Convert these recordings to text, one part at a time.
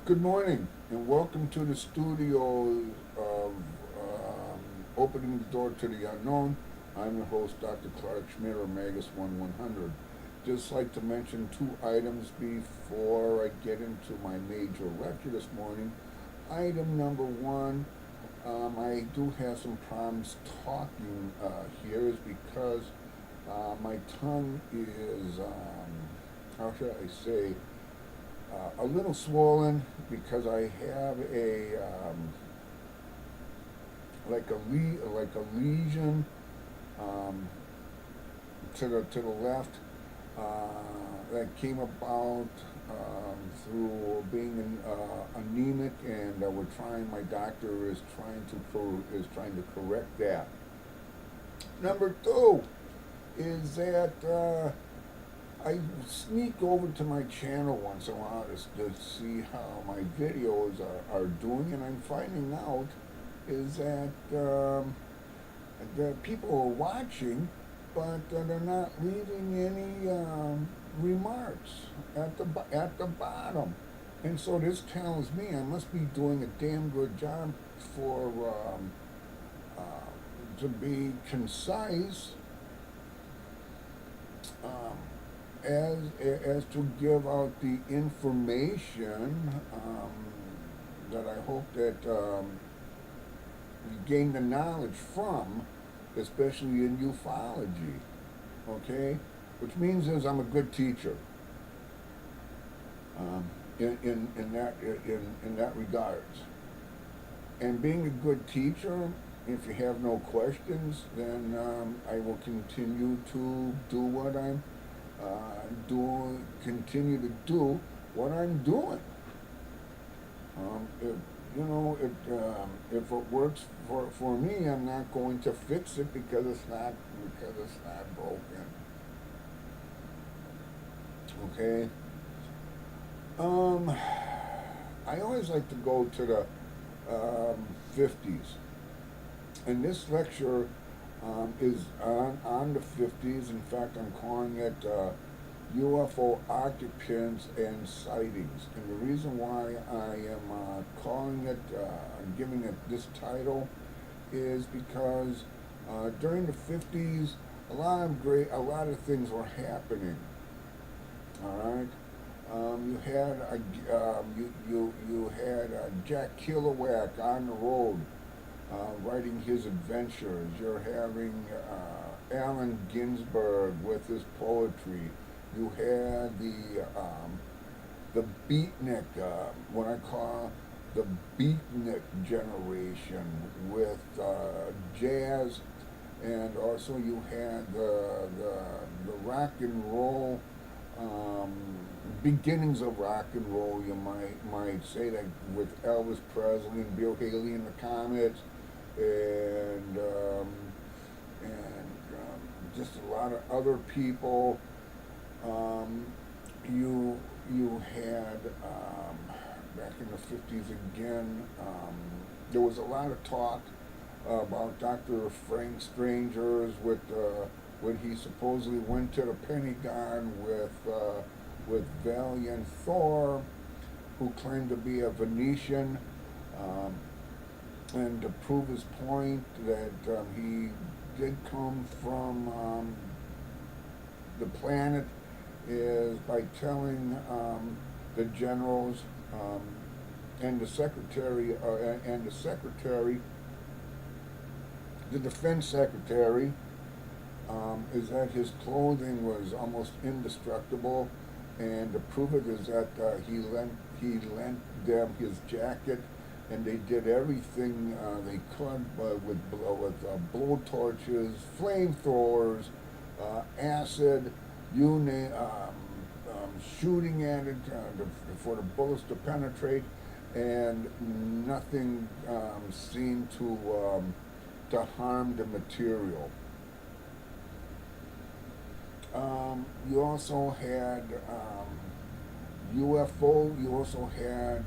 Good morning, and welcome to the studio of Opening the Door to the Unknown. I'm your host, Dr. Clark Schmidt, or Magus 1100. Just like to mention two items before I get into my major lecture this morning. Item number one, I do have some problems talking here, is because my tongue is, how should I say, a little swollen because I have a like a lesion um, to the left that came about through being anemic, and we're trying. My doctor is trying to correct that. Number two is that I sneak over to my channel once in a while to see how my videos are doing, and I'm finding out is that people are watching, but they're not leaving any remarks at the bottom, and so this tells me I must be doing a damn good job for to be concise, um, as to give out the information that I hope that you gain the knowledge from, especially in ufology. Okay, which means is I'm a good teacher. Um, in that regards, and being a good teacher, if you have no questions, then I will continue to do what I'm continue to do what I'm doing. If, if it works for me, I'm not going to fix it because it's not broken. Okay. Um, I always like to go to the 50s. And this lecture is on the 50s. In fact, I'm calling it UFO occupants and sightings. And the reason why I am calling it, giving it this title, is because during the 50s, a lot of things were happening. All right. You had Jack Kerouac on the road, writing his adventures. You're having Allen Ginsberg with his poetry. You had the beatnik, what I call the beatnik generation, with jazz, and also you had the rock and roll, um, beginnings of rock and roll. You might say that, with Elvis Presley and Bill Haley and the Comets, and just a lot of other people. Um, you had, back in the 50s again. There was a lot of talk about Dr. Frank Strangers when he supposedly went to the Pentagon with Valiant Thor, who claimed to be a Venetian, um, and to prove his point that he did come from the planet, is by telling the generals, um, and the secretary, the defense secretary, is that his clothing was almost indestructible, and to prove it is that he lent them his jacket, and they did everything they could, with blow torches, flamethrowers, acid, shooting at it for the bullets to penetrate, and nothing seemed to harm the material. You also had UFO. You also had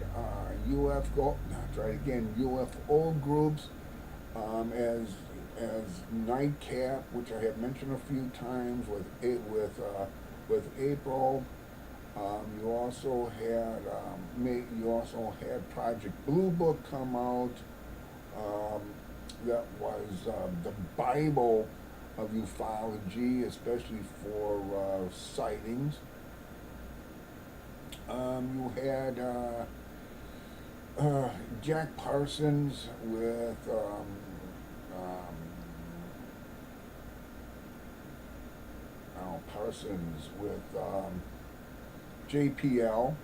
UFO. Try again. UFO groups, as Nightcap, which I have mentioned a few times with April. You also had Project Blue Book come out. Um, that was the Bible of ufology, especially for sightings. You had Jack Parsons with um, Parsons with JPL,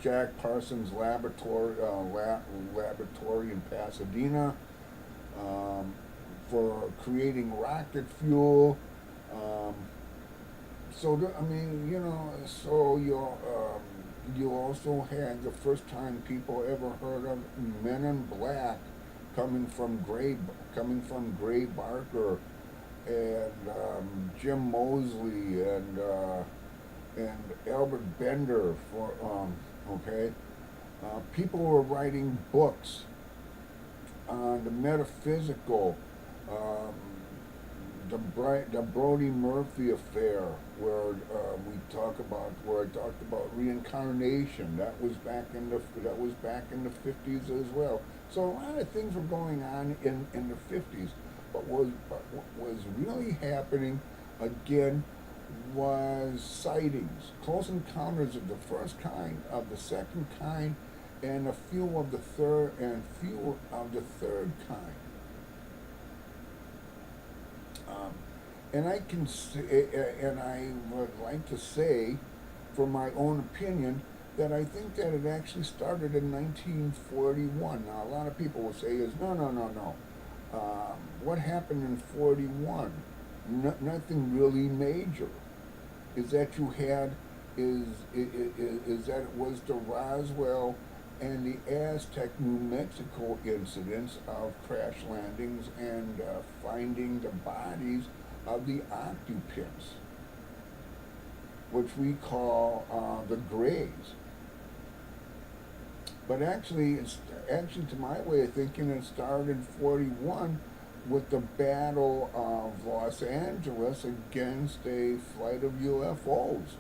Jack Parsons Laboratory in Pasadena, um, for creating rocket fuel. Um, I mean, you also had the first time people ever heard of Men in Black coming from Gray Barker and Jim Mosley and Albert Bender okay. People were writing books on the metaphysical, um, the Brody Murphy affair, where I talked about reincarnation. That was back in the 50s as well. So a lot of things were going on in the 50s, but what was really happening again was sightings, close encounters of the first kind, of the second kind, and few of the third kind. Um, and I would like to say, for my own opinion, that I think that it actually started in 1941. Now, a lot of people will say is no, no, no, no. What happened in 41? Nothing really major. Is that you had is that it was the Roswell and the Aztec, New Mexico incidents of crash landings and finding the bodies of the occupants, which we call the Greys. But actually to my way of thinking, it started in 41 with the Battle of Los Angeles against a flight of UFOs.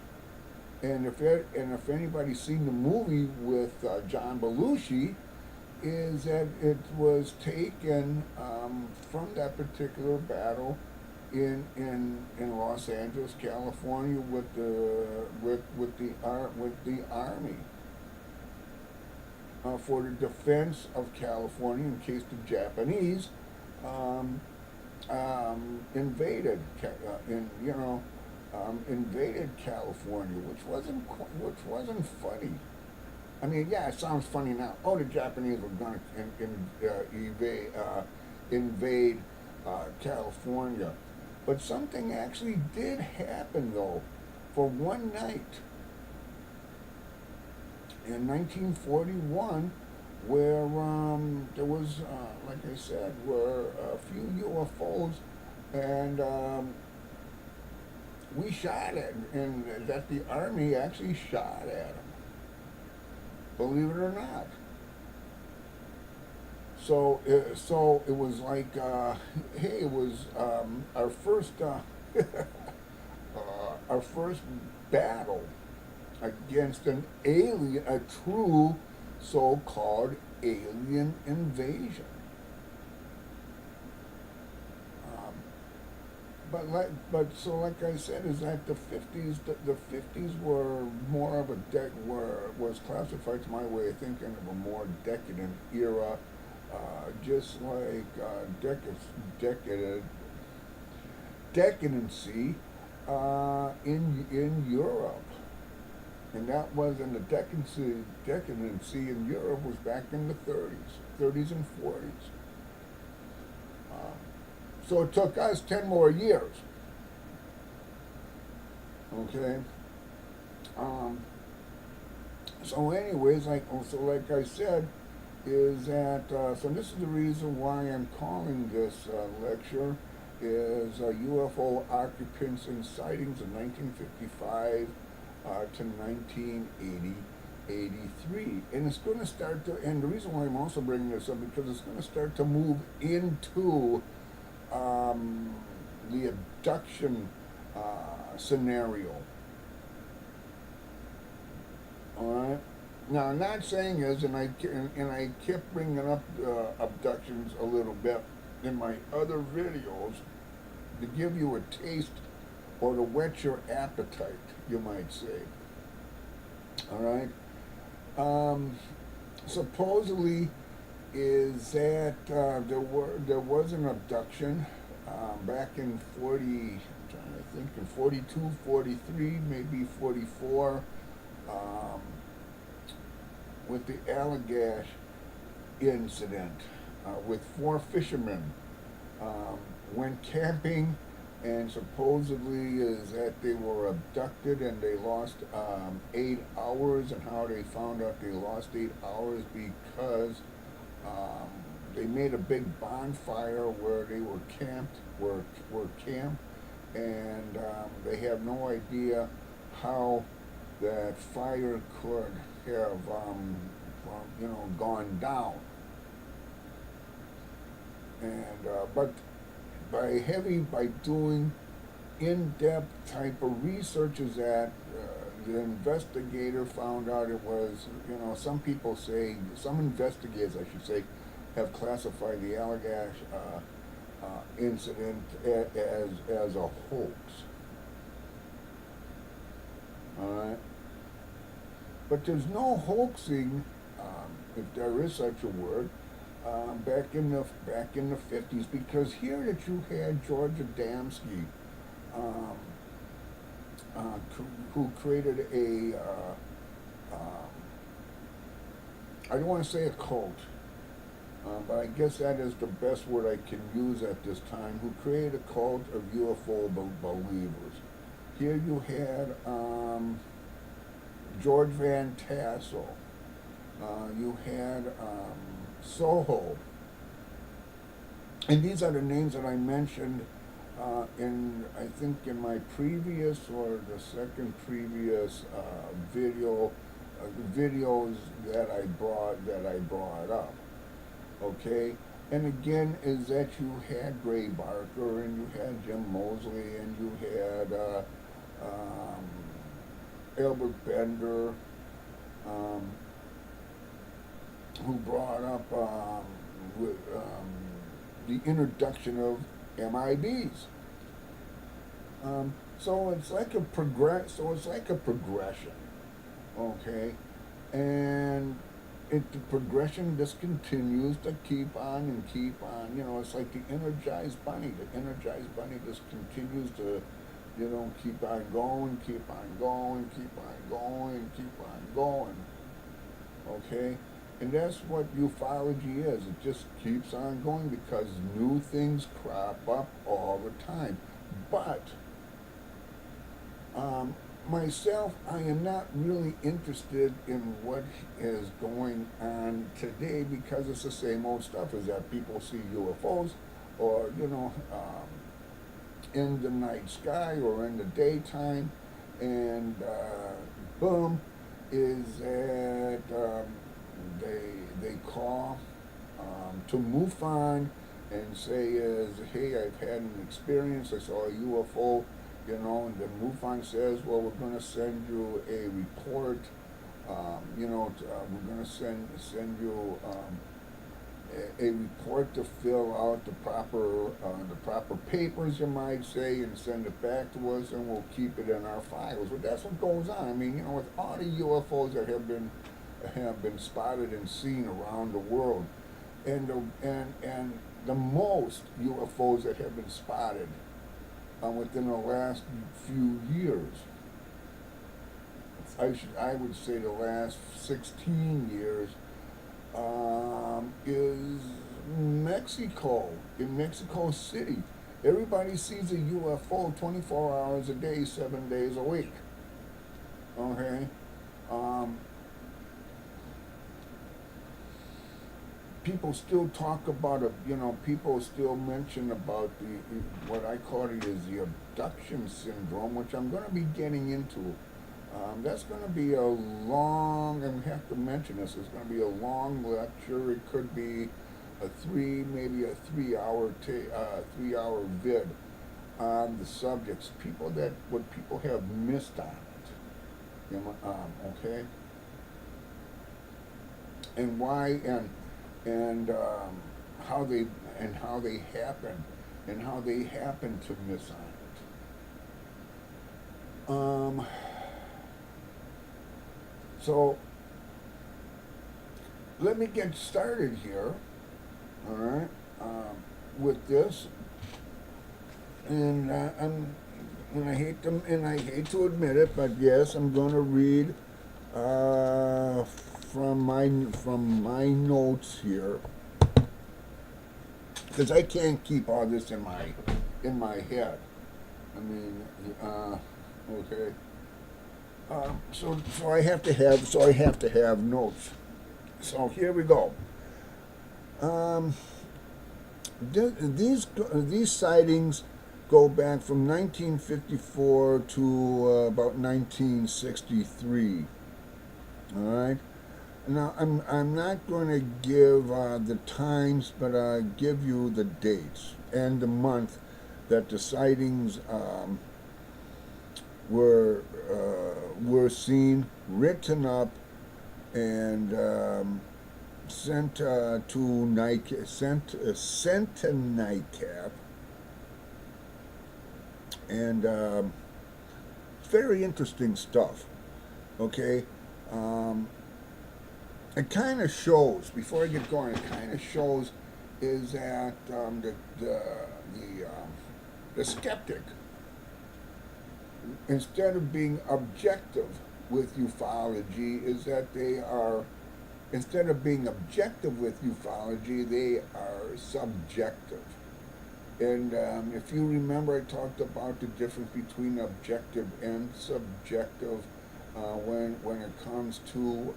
And if anybody's seen the movie with John Belushi, is that it was taken from that particular battle in Los Angeles, California, with the army for the defense of California in case the Japanese um, invaded invaded California, which wasn't funny. I mean, yeah, it sounds funny now. Oh, the Japanese were going to invade California, but something actually did happen though, for one night in 1941, where there was, like I said, were a few UFOs, and we shot at, and that the army actually shot at them. Believe it or not. So it was like, hey, it was our first battle against a true so-called alien invasion. Um, like I said, is that the 50s were more of was classified, to my way of thinking, of a more decadent era, just like decadency in Europe. And that was in the decadency in Europe was back in the 30s and 40s. Uh, so it took us 10 more years. Okay. Um, like I said, is that so this is the reason why I'm calling this lecture is UFO occupants and sightings in 1955 to 1980, 83. And it's going to start to, and the reason why I'm also bringing this up, because it's going to start to move into the abduction scenario. All right. Now, I'm not saying is, and I kept bringing up abductions a little bit in my other videos to give you a taste or to whet your appetite, you might say. All right. Um, Supposedly, is that there was an abduction back in 40. I'm trying to think in 42, 43, maybe 44. Um, with the Allagash incident with four fishermen um, went camping and supposedly is that they were abducted and they lost 8 hours, and how they found out they lost 8 hours because um, they made a big bonfire where they were camped, and they have no idea how that fire could have gone down. And but by doing in-depth type of research is that the investigator found out it was, some people say, some investigators I should say, have classified the Allagash incident as a hoax. All right. But there's no hoaxing, if there is such a word, back in the 50s, because here that you had George Adamski, um, who created um, I don't want to say a cult, but I guess that is the best word I can use at this time, who created a cult of UFO believers. Here you had George Van Tassel. You had Soho. And these are the names that I mentioned I think in my previous or the second previous videos that I brought up. Okay, and again is that you had Gray Barker and you had Jim Mosley and you had um, Albert Bender, um, who brought up with, the introduction of MIBs. So it's like a progression, okay, and the progression just continues to keep on and keep on. It's like the Energized Bunny. The Energized Bunny just continues to, keep on going, keep on going, keep on going, keep on going. Okay, and that's what ufology is. It just keeps on going because new things crop up all the time. But um, myself, I am not really interested in what is going on today because it's the same old stuff. Is that people see UFOs, or in the night sky or in the daytime, and boom, is that they call to MUFON and say is, hey, I've had an experience. I saw a UFO, and then MUFON says, well, we're going to send you a report. We're going to send you a report to fill out the proper papers, you might say, and send it back to us, and we'll keep it in our files. But that's what goes on. I mean, with all the UFOs that have been spotted and seen around the world, and the most UFOs that have been spotted within the last few years, I would say the last 16 years, is Mexico, in Mexico City. Everybody sees a UFO 24 hours a day, 7 days a week. Okay? Um, People still talk about people still mention about what I call it is the abduction syndrome, which I'm going to be getting into. That's going to be a long, and we have to mention this, it's going to be a long lecture. It could be maybe a 3 hour vid on the subjects, what people have missed on it. Okay? and why, and how they how they happen, and how they happen to miss on it. So let me get started here, all right, with this, and I hate to admit it, but yes, I'm going to read uh, from my notes here, because I can't keep all this in my head. I mean, okay. So I have to have notes. So here we go. Um, these sightings go back from 1954 to about 1963. All right. Now I'm not going to give the times, but I give you the dates and the month that the sightings were seen, written up, and sent to NICAP, and very interesting stuff. Okay, it kind of shows. Before I get going, it kind of shows is that the skeptic, instead of being objective with ufology, is that they are, instead of being objective with ufology, they are subjective. And if you remember, I talked about the difference between objective and subjective when it comes to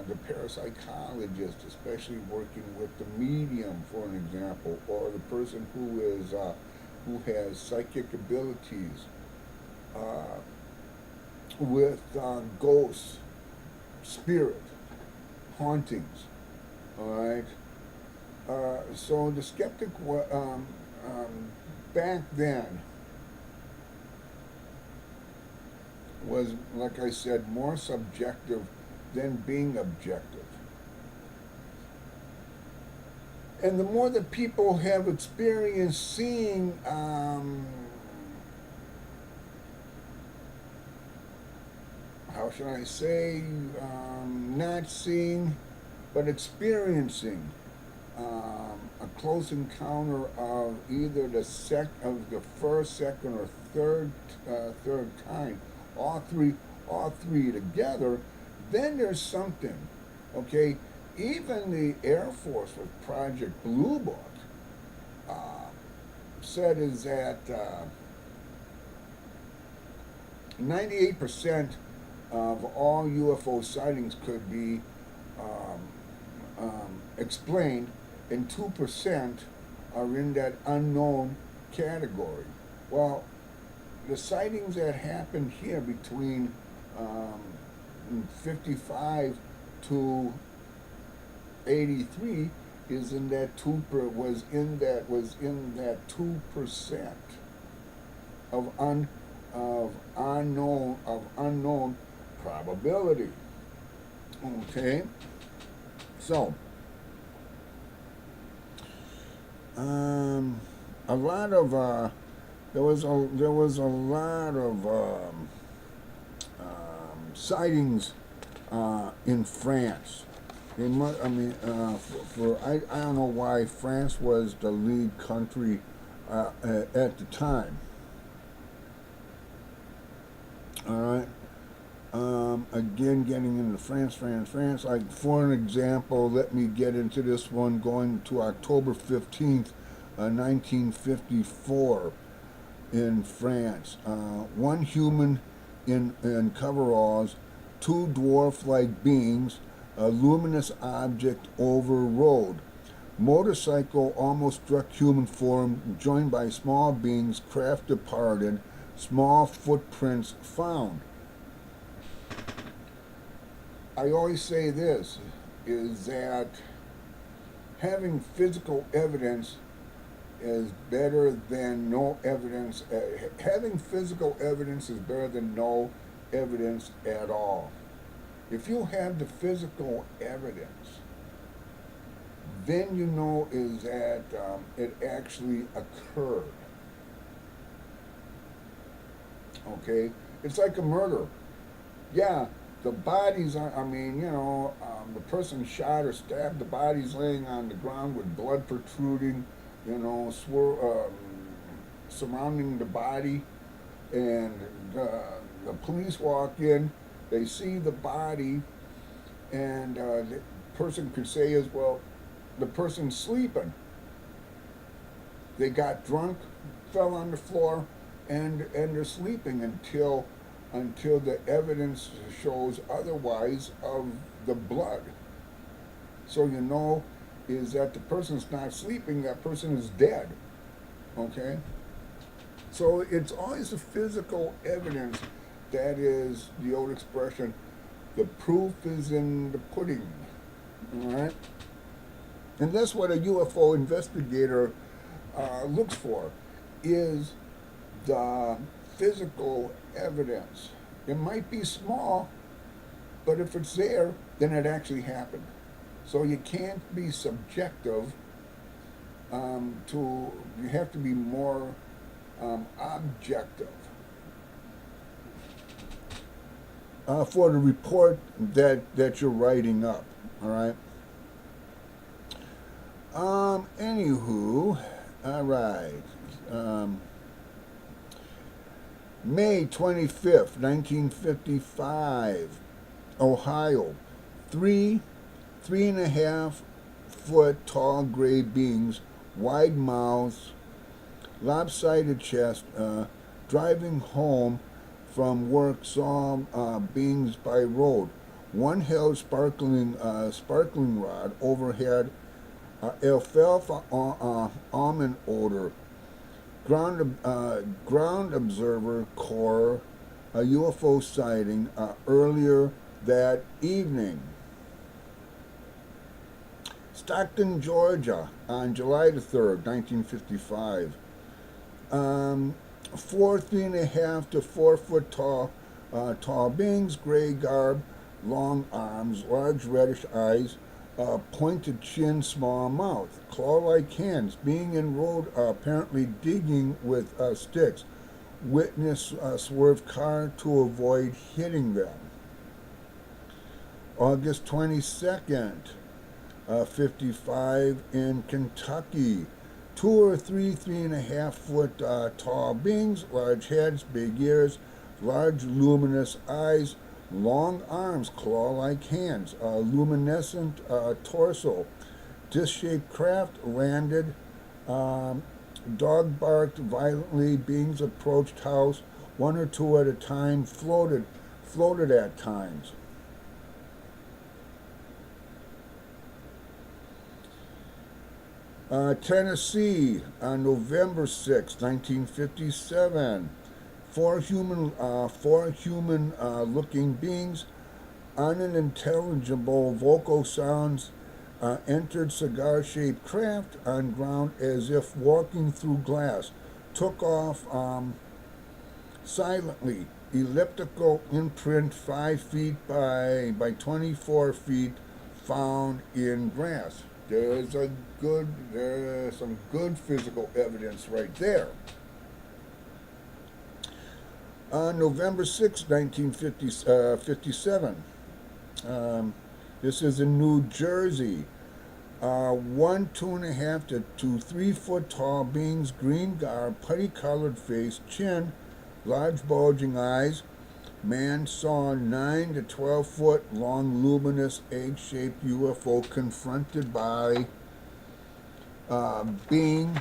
the parapsychologist, especially working with the medium, for an example, or the person who has psychic abilities, with ghosts, spirit, hauntings. All right. So the skeptic back then was, like I said, more subjective than being objective. And the more that people have experienced seeing how should I say, not seeing, but experiencing a close encounter of either the first, second, or third kind, all three together, then there's something. Okay, even the Air Force with Project Blue Book said is that 98% of all UFO sightings could be explained, and 2% are in that unknown category. Well, the sightings that happened here between 55 to 83 is in that was in that 2% of unknown probability. Okay, so a lot of there was a lot of sightings in France. They must, I mean, I don't know why France was the lead country at the time. All right. Again, getting into France. Like, for an example, let me get into this one going to October 15th, 1954 in France. One human in coveralls, two dwarf-like beings, a luminous object over road. Motorcycle almost struck human form, joined by small beings, craft departed, small footprints found. I always say this, is that having physical evidence is better than no evidence. Having physical evidence is better than no evidence at all. If you have the physical evidence, then you know is that it actually occurred. Okay, it's like a murder. Yeah, the bodies are. I mean, the person shot or stabbed. The body's laying on the ground with blood protruding. Surrounding the body, and the police walk in. They see the body, and the person could say is, well, the person's sleeping. They got drunk, fell on the floor, and they're sleeping until the evidence shows otherwise of the blood. So is that the person's not sleeping, that person is dead. Okay? So it's always the physical evidence that is the old expression, the proof is in the pudding. All right? And that's what a UFO investigator looks for, is the physical evidence. It might be small, but if it's there, then it actually happened. So you can't be subjective. You have to be more objective for the report that you're writing up. All right. Anywho, all right. May 25th, 1955, Ohio. Three and a half foot tall gray beings, wide mouths, lopsided chest, driving home from work, saw beings by road. One held sparkling rod overhead, alfalfa almond odor. Ground observer core, a UFO sighting earlier that evening. Stockton, Georgia, on July the 3rd, 1955. 3.5 to 4 foot tall beings, gray garb, long arms, large reddish eyes, pointed chin, small mouth, claw-like hands, being in road, apparently digging with sticks. Witness swerved car to avoid hitting them. August 22nd, 55, in Kentucky. 3.5 foot tall beings, large heads, big ears, large luminous eyes, long arms, claw-like hands, luminescent torso, disc-shaped craft landed, dog barked violently, beings approached house, one or two at a time, floated at times. Tennessee, on November 6, 1957. Four human looking beings, unintelligible vocal sounds, entered cigar-shaped craft on ground as if walking through glass. Took off silently. Elliptical imprint 5 feet by 24 feet found in grass. There's some good physical evidence right there. On November 6, 1957, this is in New Jersey. 2.5 to 3 foot tall beings, green garb, putty-colored face, chin, large bulging eyes. Man saw 9 to 12 foot long, luminous, egg-shaped UFO confronted by a being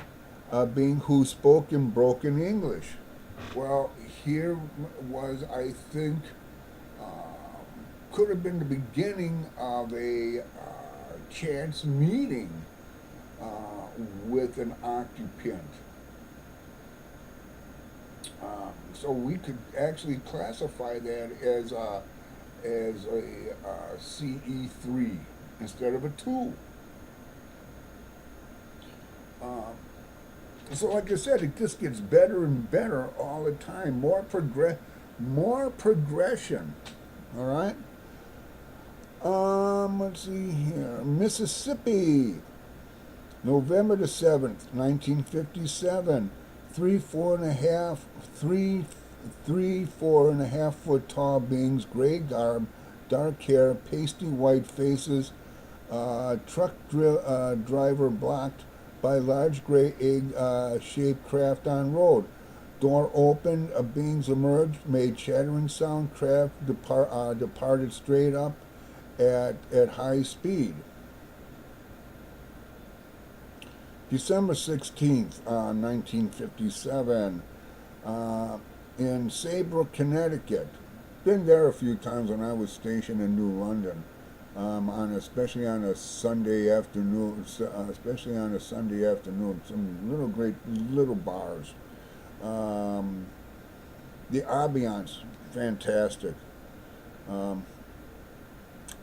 who spoke in broken English. Well, here was, I think, could have been the beginning of a chance meeting with an occupant. So we could actually classify that as a CE3 instead of a 2. So like I said, it just gets better and better all the time. More progression. All right. Let's see here. Mississippi. November the 7th, 1957, three, four and a half, three, 4.5 foot tall beings, gray garb, dark hair, pasty white faces, driver blocked by large gray egg shaped craft on road. Door opened, beings emerged, made chattering sound, craft departed straight up at high speed. December 16th, 1957, uh, in Saybrook, Connecticut. Been there a few times when I was stationed in New London, especially on a Sunday afternoon, some little great little bars. Um, the ambiance, fantastic. Um,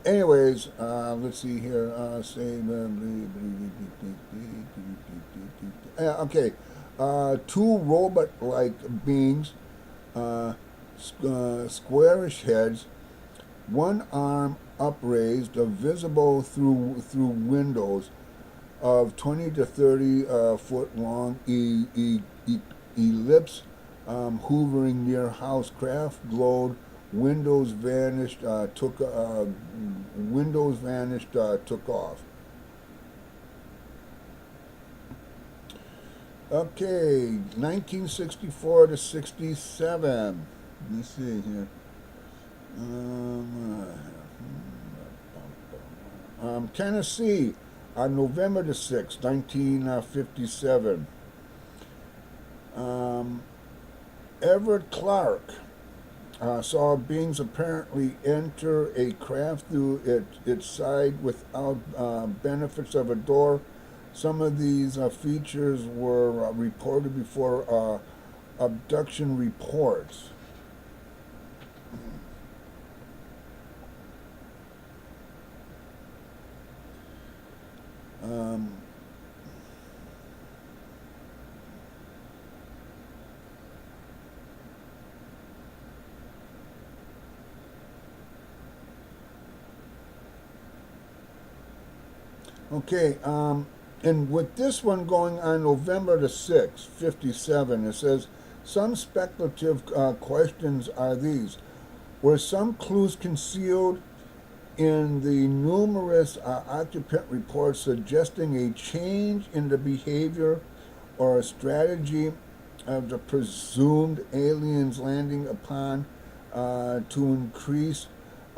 Anyways, let's see here. Okay, two robot-like beings, uh, squarish heads, one arm upraised, visible through windows of 20 to 30 foot long ellipse, hovering near house. Craft glowed. Windows vanished. Took off. Okay, 1964 to 67. Let me see here. Tennessee, on November the 6th, 1957. Um, Everett Clark saw beings apparently enter a craft through its side without benefits of a door. Some of these features were reported before abduction reports. Um, okay, and with this one going on November the 6th, 57, it says some speculative questions are these. Were some clues concealed in the numerous occupant reports suggesting a change in the behavior or a strategy of the presumed aliens landing upon to increase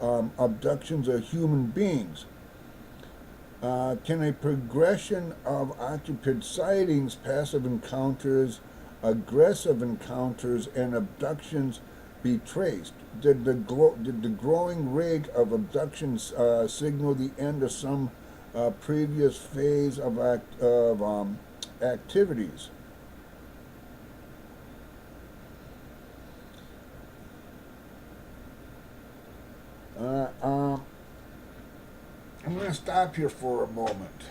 abductions of human beings? Can a progression of occupant sightings, passive encounters, aggressive encounters, and abductions be traced? Did the growing rate of abductions signal the end of some previous phase of activities? Uh, um, I'm going to stop here for a moment,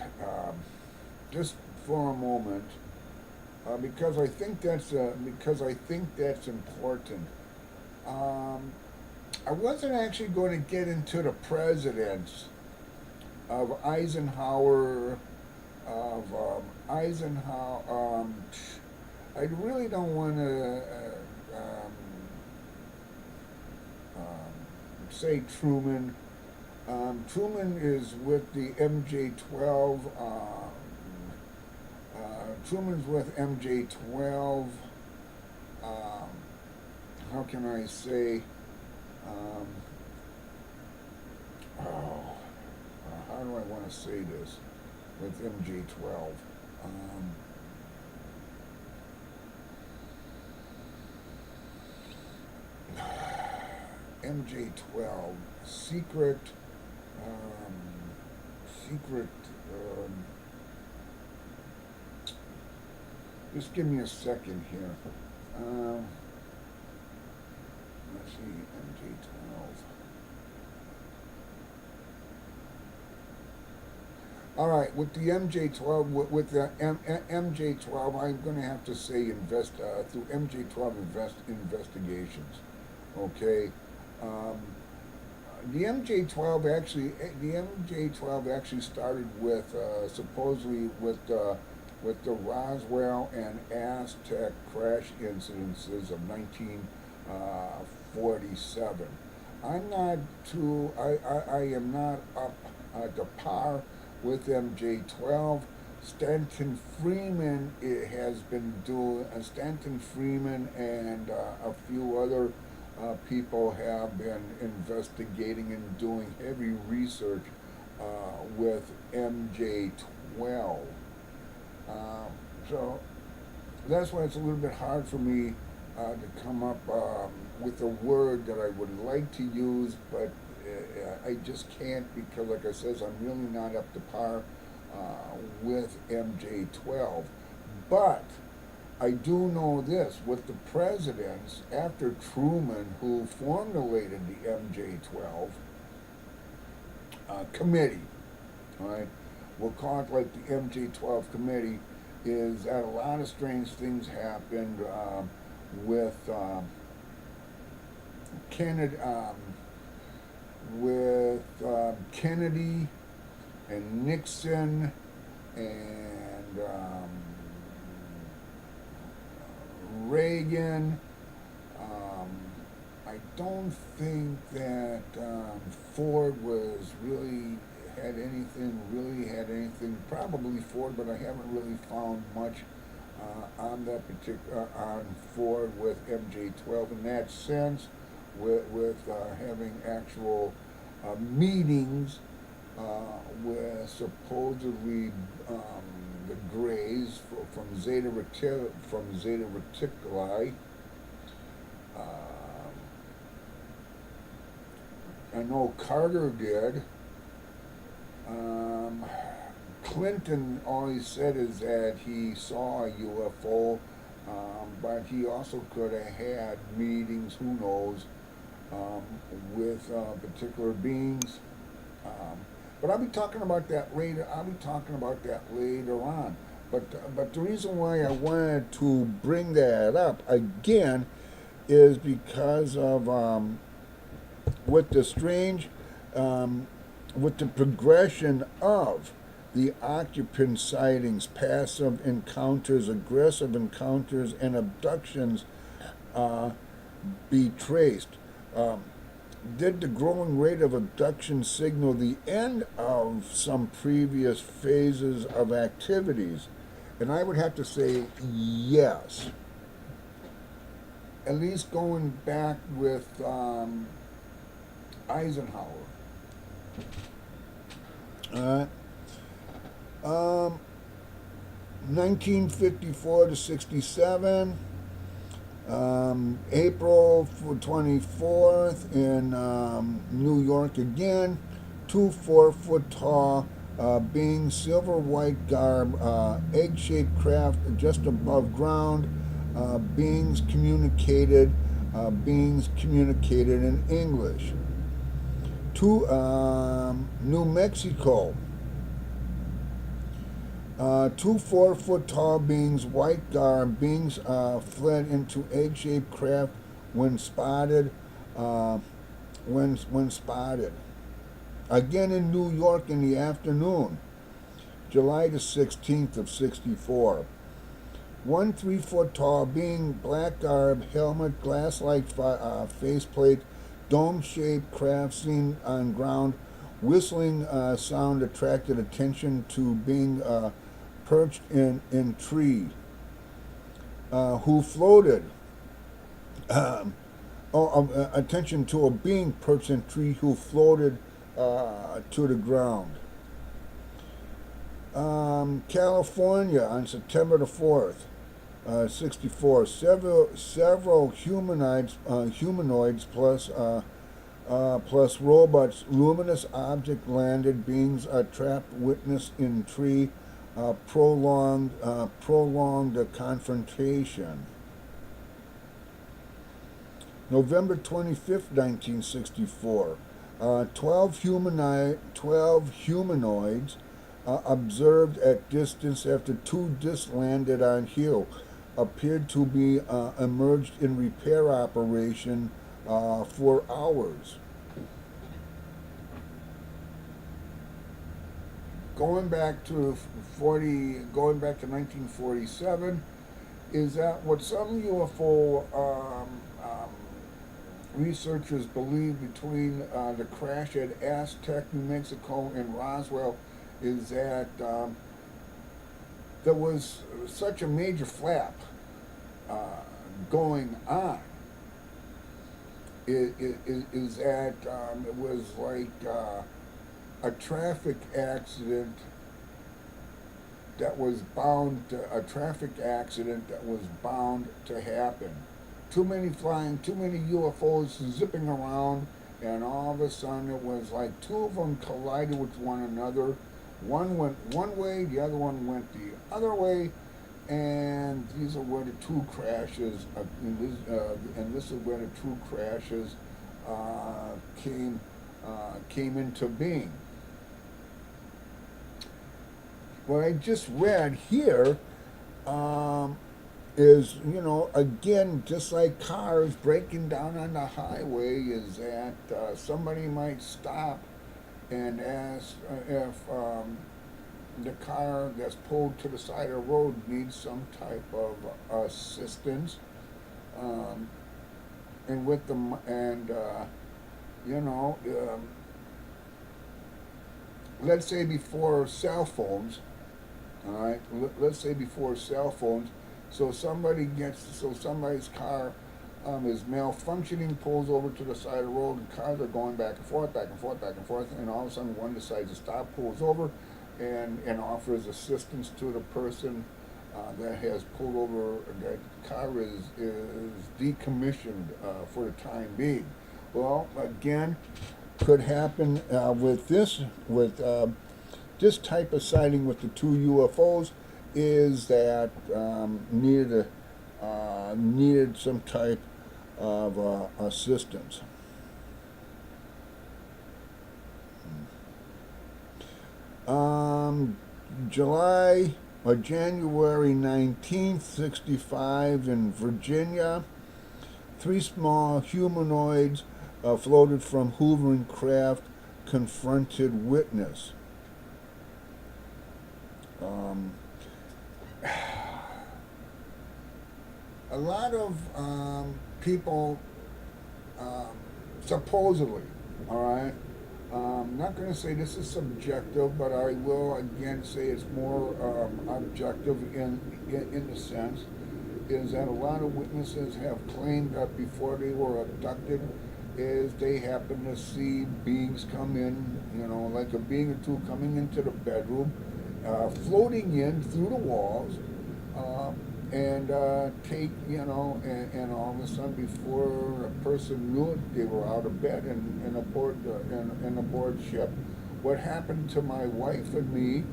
just for a moment, because I think that's important. Um, I wasn't actually going to get into the presidents of Eisenhower, Eisenhower. I really don't want to say Truman. Truman is with the MJ-12. Truman's with MJ-12. Um, how can I say? Um, how do I want to say this with MJ-12? Um, MJ-12 secret. Um, secret. Um, just give me a second here. Um, let's see, MJ-12. All right, with the MJ-12, with the MJ-12, I'm going to have to say through MJ-12 investigations. Okay, um, the MJ12 actually started with supposedly with the Roswell and Aztec crash incidences of 1947. I'm not too. I am not up to par with MJ12. Stanton Freeman has been doing. Stanton Freeman and a few other people have been investigating and doing heavy research with MJ12. Um, so that's why it's a little bit hard for me to come up with a word that I would like to use, but I just can't because, like I says, I'm really not up to par with MJ12. But I do know this with the presidents after Truman, who formulated the MJ12 committee, all right, we'll call it like the MJ12 committee, is that a lot of strange things happened with Kennedy, Kennedy and Nixon and Reagan. Um, I don't think that Ford was really had anything. Probably Ford, but I haven't really found much on that particular on Ford with MJ12 in that sense, with having actual meetings with supposedly the Greys from Zeta Reticuli. I know Carter did. Um, Clinton, all he said is that he saw a UFO, but he also could have had meetings, who knows, um, with particular beings. Um, but I'll be talking about that later. I'll be talking about that later on. But the reason why I wanted to bring that up again is because of with the strange, um, with the progression of the occupant sightings, passive encounters, aggressive encounters, and abductions uh, be traced. Um, did the growing rate of abduction signal the end of some previous phases of activities? And I would have to say yes. At least going back with Eisenhower. Uh, um, 1954 to 67, April 24th in New York again, two 4 foot tall beings, silver white garb, egg shaped craft just above ground, beings communicated in English. To New Mexico, two 4 foot tall beings, white garb, beings fled into egg shaped craft when spotted. Uh, when spotted. Again in New York in the afternoon, July the 16th of 64. One 3 foot tall being, black garb, helmet, glass like faceplate, dome shaped craft seen on ground. Whistling sound attracted attention to being perched in tree, who floated. Attention to a being perched in tree who floated to the ground. California on September the 4th. 64. Several humanoids plus robots, luminous object landed, beings trapped witness in tree, prolonged confrontation. November 25th, 1964. 12 humanoids observed at distance after two discs landed on hill appeared to be emerged in repair operation for hours. going back to 1947, is that what some UFO researchers believe between the crash at Aztec, New Mexico, and Roswell, is that there was such a major flap uh, going on. Is that it was like a traffic accident a traffic accident that was bound to happen. Too many UFOs zipping around, and all of a sudden it was like two of them collided with one another. One went one way, the other one went the other way, and these are where the two crashes, and this is where the two crashes uh, came came into being. What I just read here um, is, again, just like cars breaking down on the highway, is that somebody might stop and ask if the car that's pulled to the side of the road needs some type of assistance. Um, and with them, and you know, let's say before cell phones, all right. Let's say before cell phones. So somebody's car is malfunctioning, pulls over to the side of the road, and cars are going back and forth, back and forth, back and forth, and all of a sudden one decides to stop, pulls over, and offers assistance to the person that has pulled over. That car is decommissioned for the time being. Well, again, could happen with this type of sighting with the two UFOs, is that needed some type of assistance. Um, July or January 1965 in Virginia, three small humanoids floated from hoovering craft, confronted witness. Um, a lot of people, um, supposedly, all right, I'm not going to say this is subjective, but I will again say it's more objective in the sense is that a lot of witnesses have claimed that before they were abducted, is they happen to see beings come in, like a being or two coming into the bedroom, floating in through the walls, uh, and take, and all of a sudden, before a person knew it, they were out of bed and aboard ship. What happened to my wife and me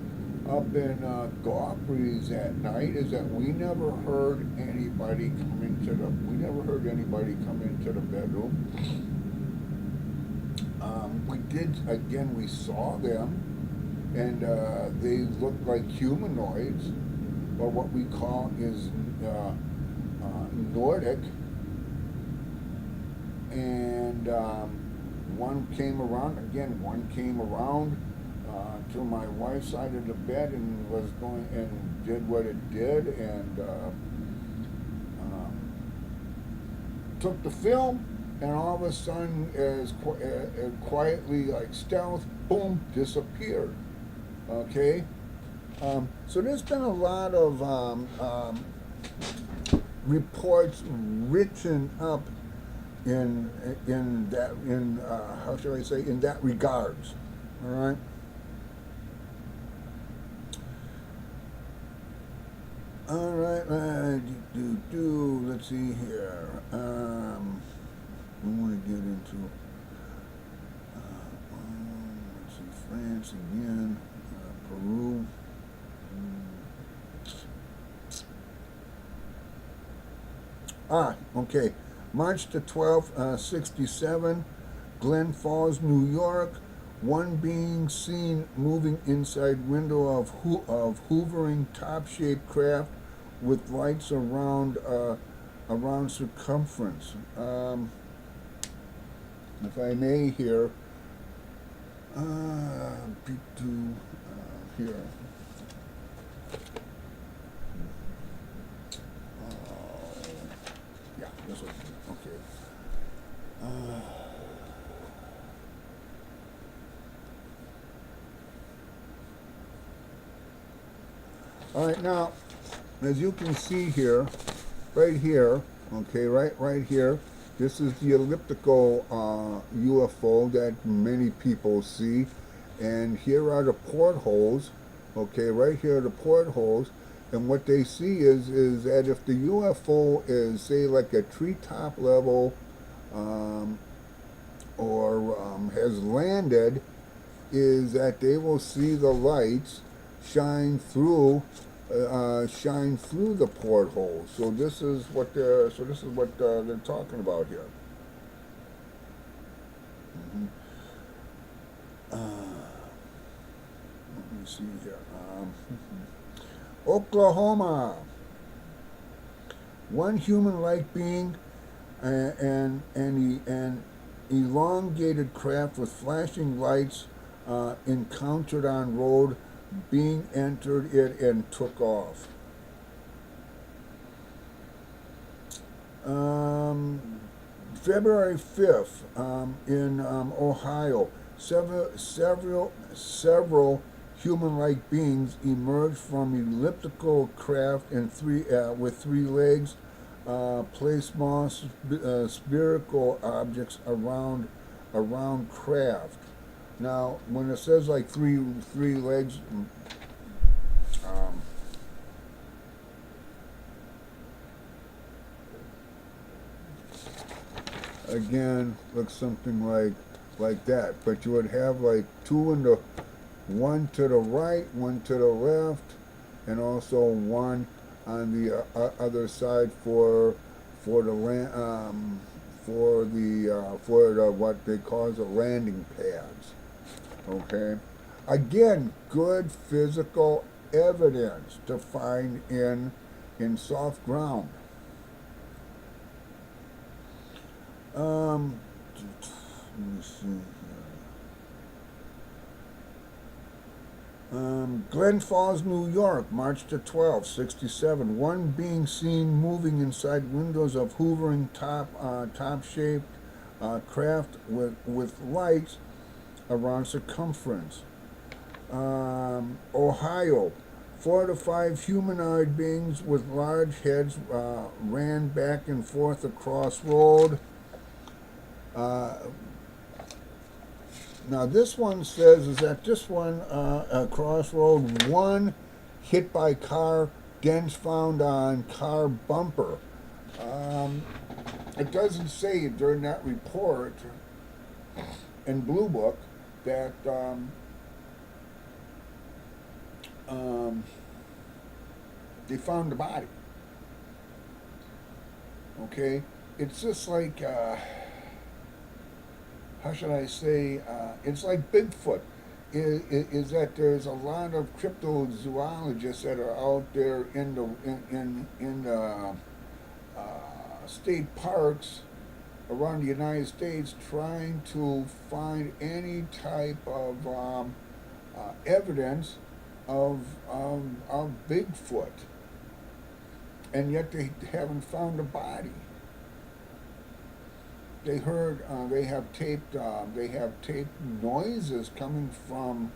up in Gawbreeze at night is that we never heard anybody come into the bedroom. We saw them, and they looked like humanoids, or what we call is Nordic. And one came around to my wife's side of the bed and was going and did what it did, and took the film, and all of a sudden, as quietly, like stealth, boom, disappeared. Okay. So there's been a lot of reports written up in how shall I say, in that regards. All right. All right. Let's see here. We want to get into. Let's see, France again, Peru. Okay. March the 12th, 67, Glen Falls, New York. One being seen moving inside window of hoovering top-shaped craft with lights around circumference. If I may here, here. Yeah, this one. Okay. All right, now, as you can see here, right here, okay, right here, this is the elliptical UFO that many people see, and here are the portholes, okay, right here are the portholes, and what they see is that if the UFO is, say, like a treetop level, um, or has landed, is that they will see the lights shine through the porthole. So this is what they're talking about here. Mm-hmm. Let me see here. Oklahoma. One human-like being and elongated craft with flashing lights encountered on road, being entered it and took off. February 5th, in Ohio, several human-like beings emerged from elliptical craft and with three legs, place small spherical objects around craft. Now, when it says like three legs, um, again, looks something like that. But you would have like one to the right, one to the left, and also one on the other side for the what they call the landing pads. Okay, again, good physical evidence to find in soft ground. Let me see here. Glen Falls, New York, March the 12th, 67. One being seen moving inside windows of hoovering top-shaped craft with lights around circumference. Ohio, 4 to 5 humanoid beings with large heads ran back and forth across road. Now this one says is that this one crossroad, one hit by car, dents found on car bumper. It doesn't say during that report in Blue Book that they found the body. Okay, it's just like how should I say? It's like Bigfoot. Is that there's a lot of cryptozoologists that are out there in the state parks around the United States trying to find any type of evidence of Bigfoot, and yet they haven't found a body. They heard they have taped noises coming from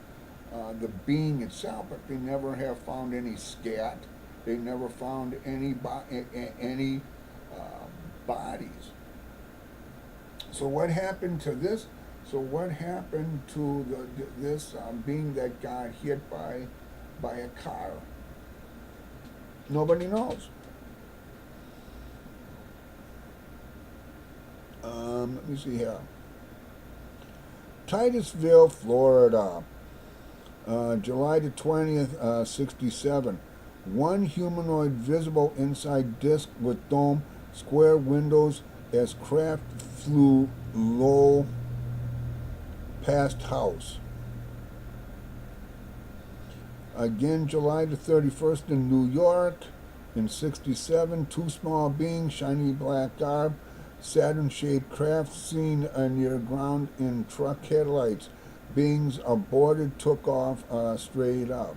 the being itself, but they never have found any scat. They never found any bodies. So what happened to this? So what happened to this being that got hit by a car? Nobody knows. Let me see here. Titusville, Florida, July the 20th, 67. One humanoid visible inside disc with dome, square windows as craft flew low past house. Again, July the 31st in New York, in 67, two small beings, shiny black garb, Saturn-shaped craft seen near ground in truck headlights. beings aborted, took off straight up.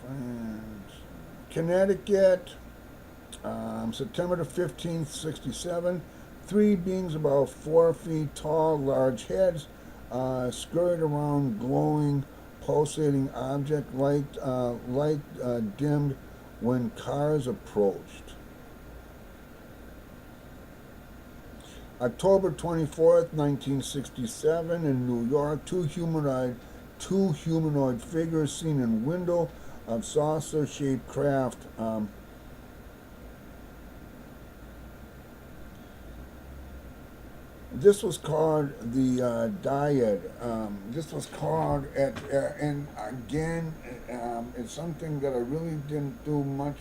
France, Connecticut, September the 15th, 67. Three beings about 4 feet tall, large heads, scurried around glowing, pulsating object, light dimmed when cars approached. October 24th, 1967, in New York, two humanoid figures seen in window of saucer-shaped craft. This was called the Dyad. This was called, and again, it's something that I really didn't do much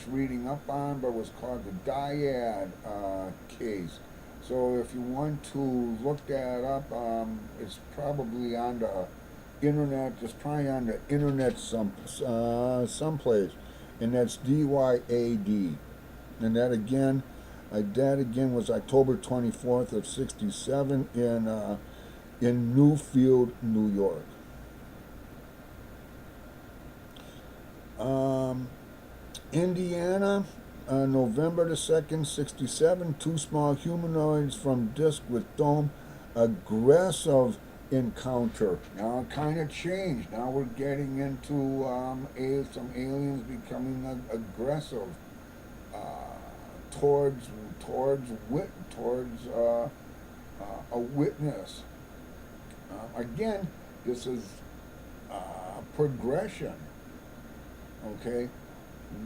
reading up on, but it was called the Dyad case. So if you want to look that up, it's probably on the internet. Just try on the internet someplace, and that's DYAD, and that again was October 24th of 67 in Newfield, New York. Indiana, November the 2nd, 67, two small humanoids from disk with dome, aggressive encounter. Now it kind of changed. Now we're getting into some aliens becoming aggressive towards a witness. Again, this is progression. Okay,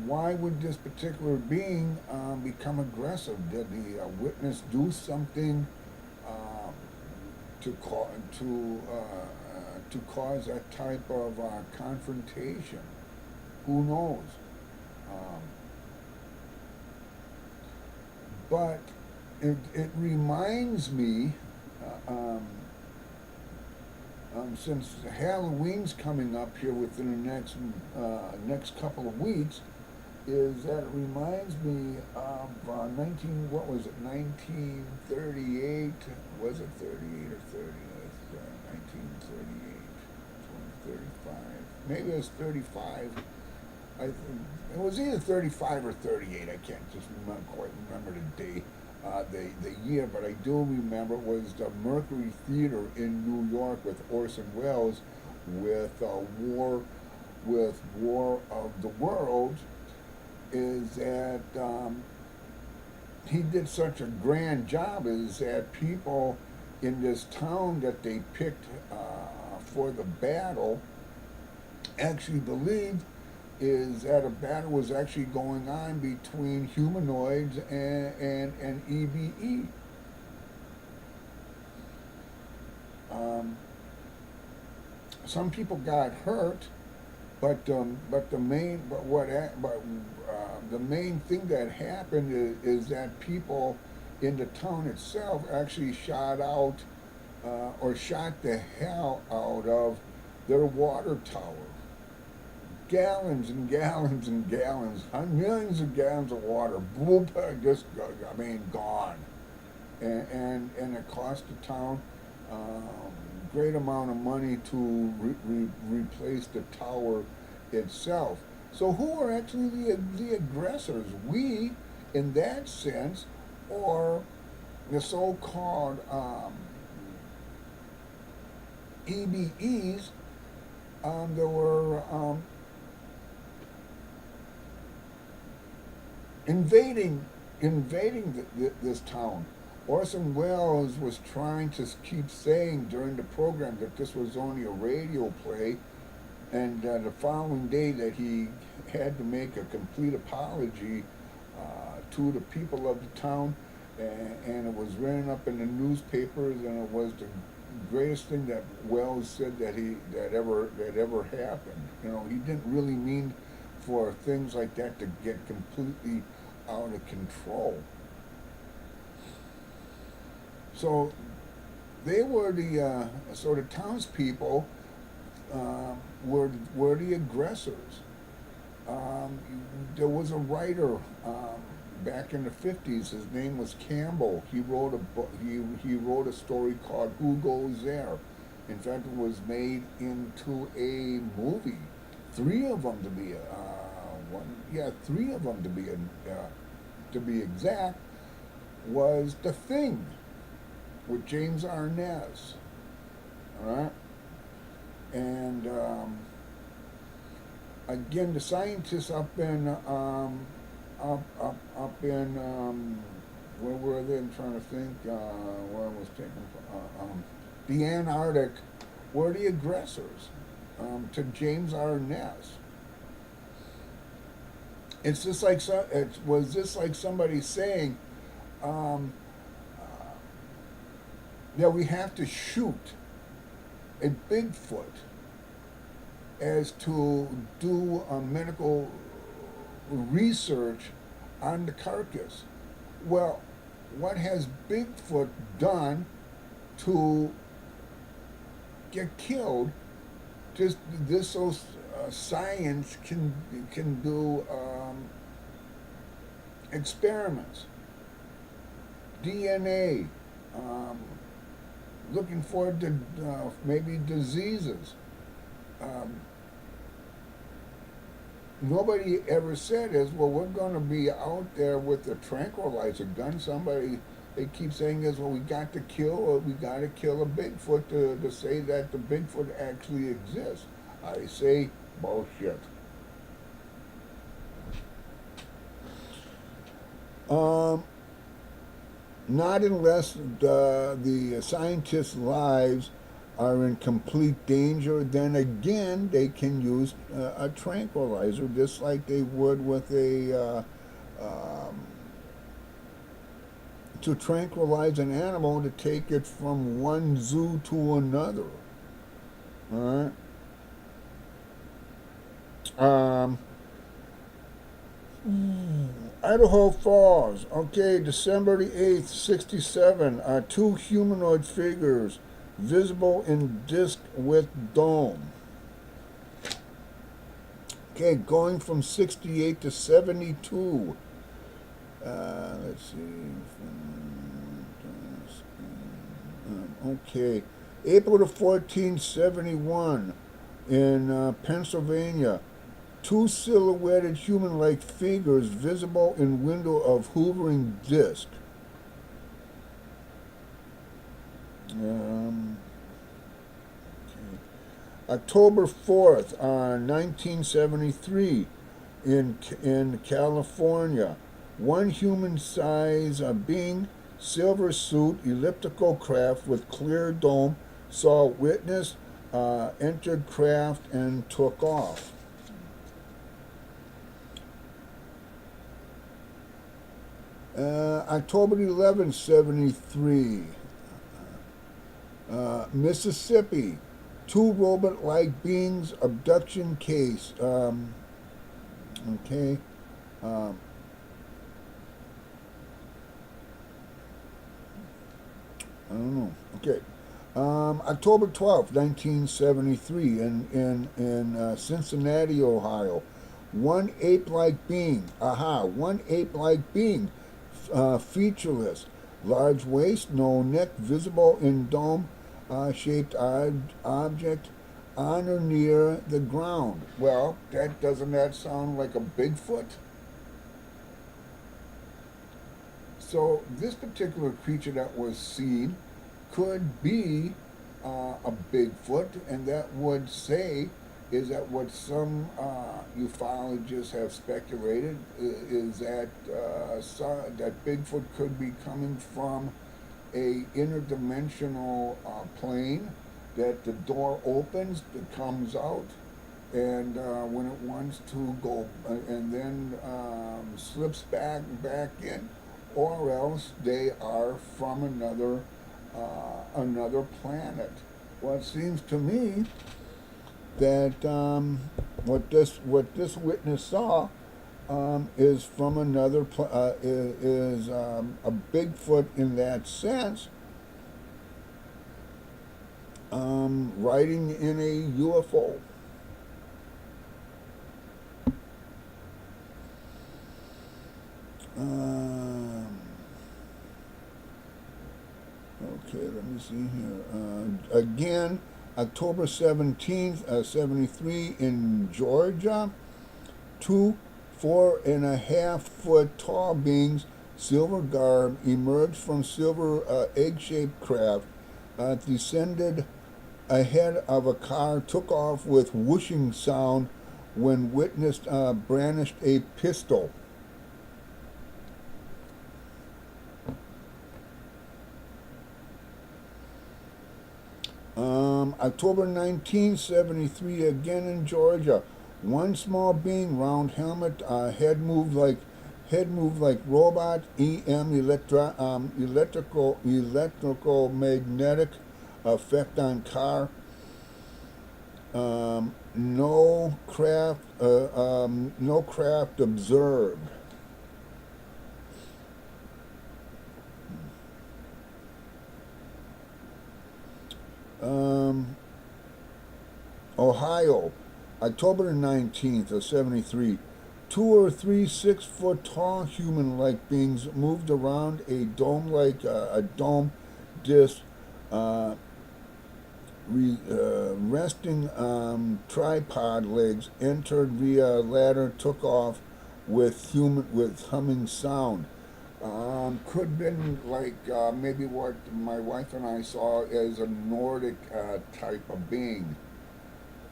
why would this particular being become aggressive? Did the witness do something um, to cause that type of confrontation? Who knows? Um, but it reminds me, uh, um, since Halloween's coming up here within the next couple of weeks, is that it reminds me of 1938? Was it 38 or 30? 1938, 35. Maybe it was 35. It was either 35 or 38. I can't just quite remember the day, the year, but I do remember it was the Mercury Theater in New York with Orson Welles, with War of the Worlds. Is that he did such a grand job? Is that people in this town that they picked for the battle actually believed is that a battle was actually going on between humanoids and EBE. Some people got hurt, the main thing that happened is that people in the town itself actually or shot the hell out of their water tower. Gallons and gallons and gallons, millions of gallons of water, boop, just gone, and it cost the town great amount of money to replace the tower itself. So who are actually the aggressors? We, in that sense, or the so-called EBEs that were invading this town. Orson Welles was trying to keep saying during the program that this was only a radio play, and the following day that he had to make a complete apology to the people of the town, and it was written up in the newspapers, and it was the greatest thing that Wells said that ever happened. You know, he didn't really mean for things like that to get completely out of control. So they were the townspeople were the aggressors. There was a writer back in the 50s. His name was Campbell. He wrote a book. He wrote a story called Who Goes There. In fact, it was made into a movie. Three of them to be three of them to be exact, was The Thing with James Arness. All right, and again, the scientists up in where were they? I'm trying to think where I was taken from. The Antarctic were the aggressors to James Arness. It's just like it was just like somebody saying um, that we have to shoot a Bigfoot as to do medical research on the carcass. Well, what has Bigfoot done to get killed? Just this so science can do experiments, DNA, um, looking for maybe diseases. Um, Nobody ever said is, well, we're going to be out there with a tranquilizer gun. Somebody, they keep saying is, well, we got to kill a Bigfoot to say that the Bigfoot actually exists. I say bullshit. Um, Not unless the scientists' lives are in complete danger, then again they can use a tranquilizer, just like they would with to tranquilize an animal to take it from one zoo to another. All right. Idaho Falls. Okay, December the 8th, 67. Two humanoid figures visible in disc with dome. Okay, going from 68 to 72. Let's see. Okay. April the 14th, 71. In Pennsylvania. Two silhouetted human-like figures visible in window of hovering disc. Okay. October 4th, 1973, in California, one human-sized being, silver suit, elliptical craft with clear dome, saw witness, entered craft, and took off. October 11th, 73. Mississippi. Two robot-like beings, abduction case. Okay. I don't know. Okay. October 12th, 1973, in Cincinnati, Ohio. One ape-like being. One ape-like being. Featureless, large waist, no neck, visible in dome-shaped object on or near the ground. Well, doesn't that sound like a Bigfoot? So this particular creature that was seen could be a Bigfoot, and that would say is that what some ufologists have speculated is that that Bigfoot could be coming from a interdimensional plane, that the door opens, it comes out, and when it wants to go, and then slips back in, or else they are from another planet. Well, it seems to me that what this witness saw is from another is a Bigfoot in that sense, riding in a UFO. Okay, let me see here. Again, October 17th, 73 in Georgia. Two 4.5 foot tall beings, silver garb, emerged from silver egg shaped craft, descended ahead of a car, took off with whooshing sound when witnessed brandished a pistol. October 1973, again in Georgia. One small being, round helmet, head moved like robot, electrical magnetic effect on car. No craft observed. Um, Ohio, October 19th of 73. Two or three 6 foot tall human like beings moved around a dome disc, uh, resting tripod legs, entered via ladder, took off with humming sound. Could been like maybe what my wife and I saw as a Nordic type of being.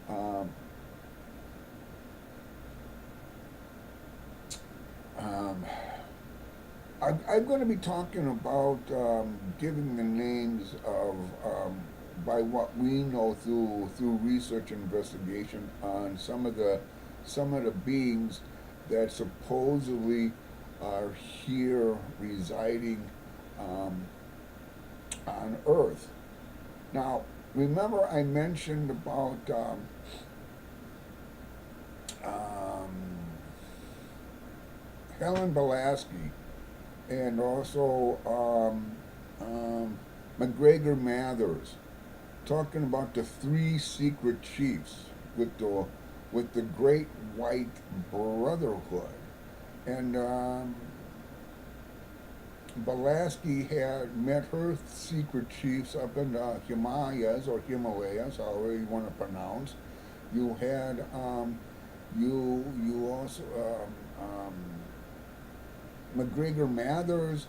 Um, um, I'm going to be talking about giving the names of by what we know through research and investigation on some of the beings that supposedly are here residing um, on Earth. Now, remember I mentioned about um, Helen Belaski and also McGregor Mathers talking about the three secret chiefs with the Great White Brotherhood, and Belaski had met her secret chiefs up in the Himalayas, however you want to pronounce. You had you also McGregor Mathers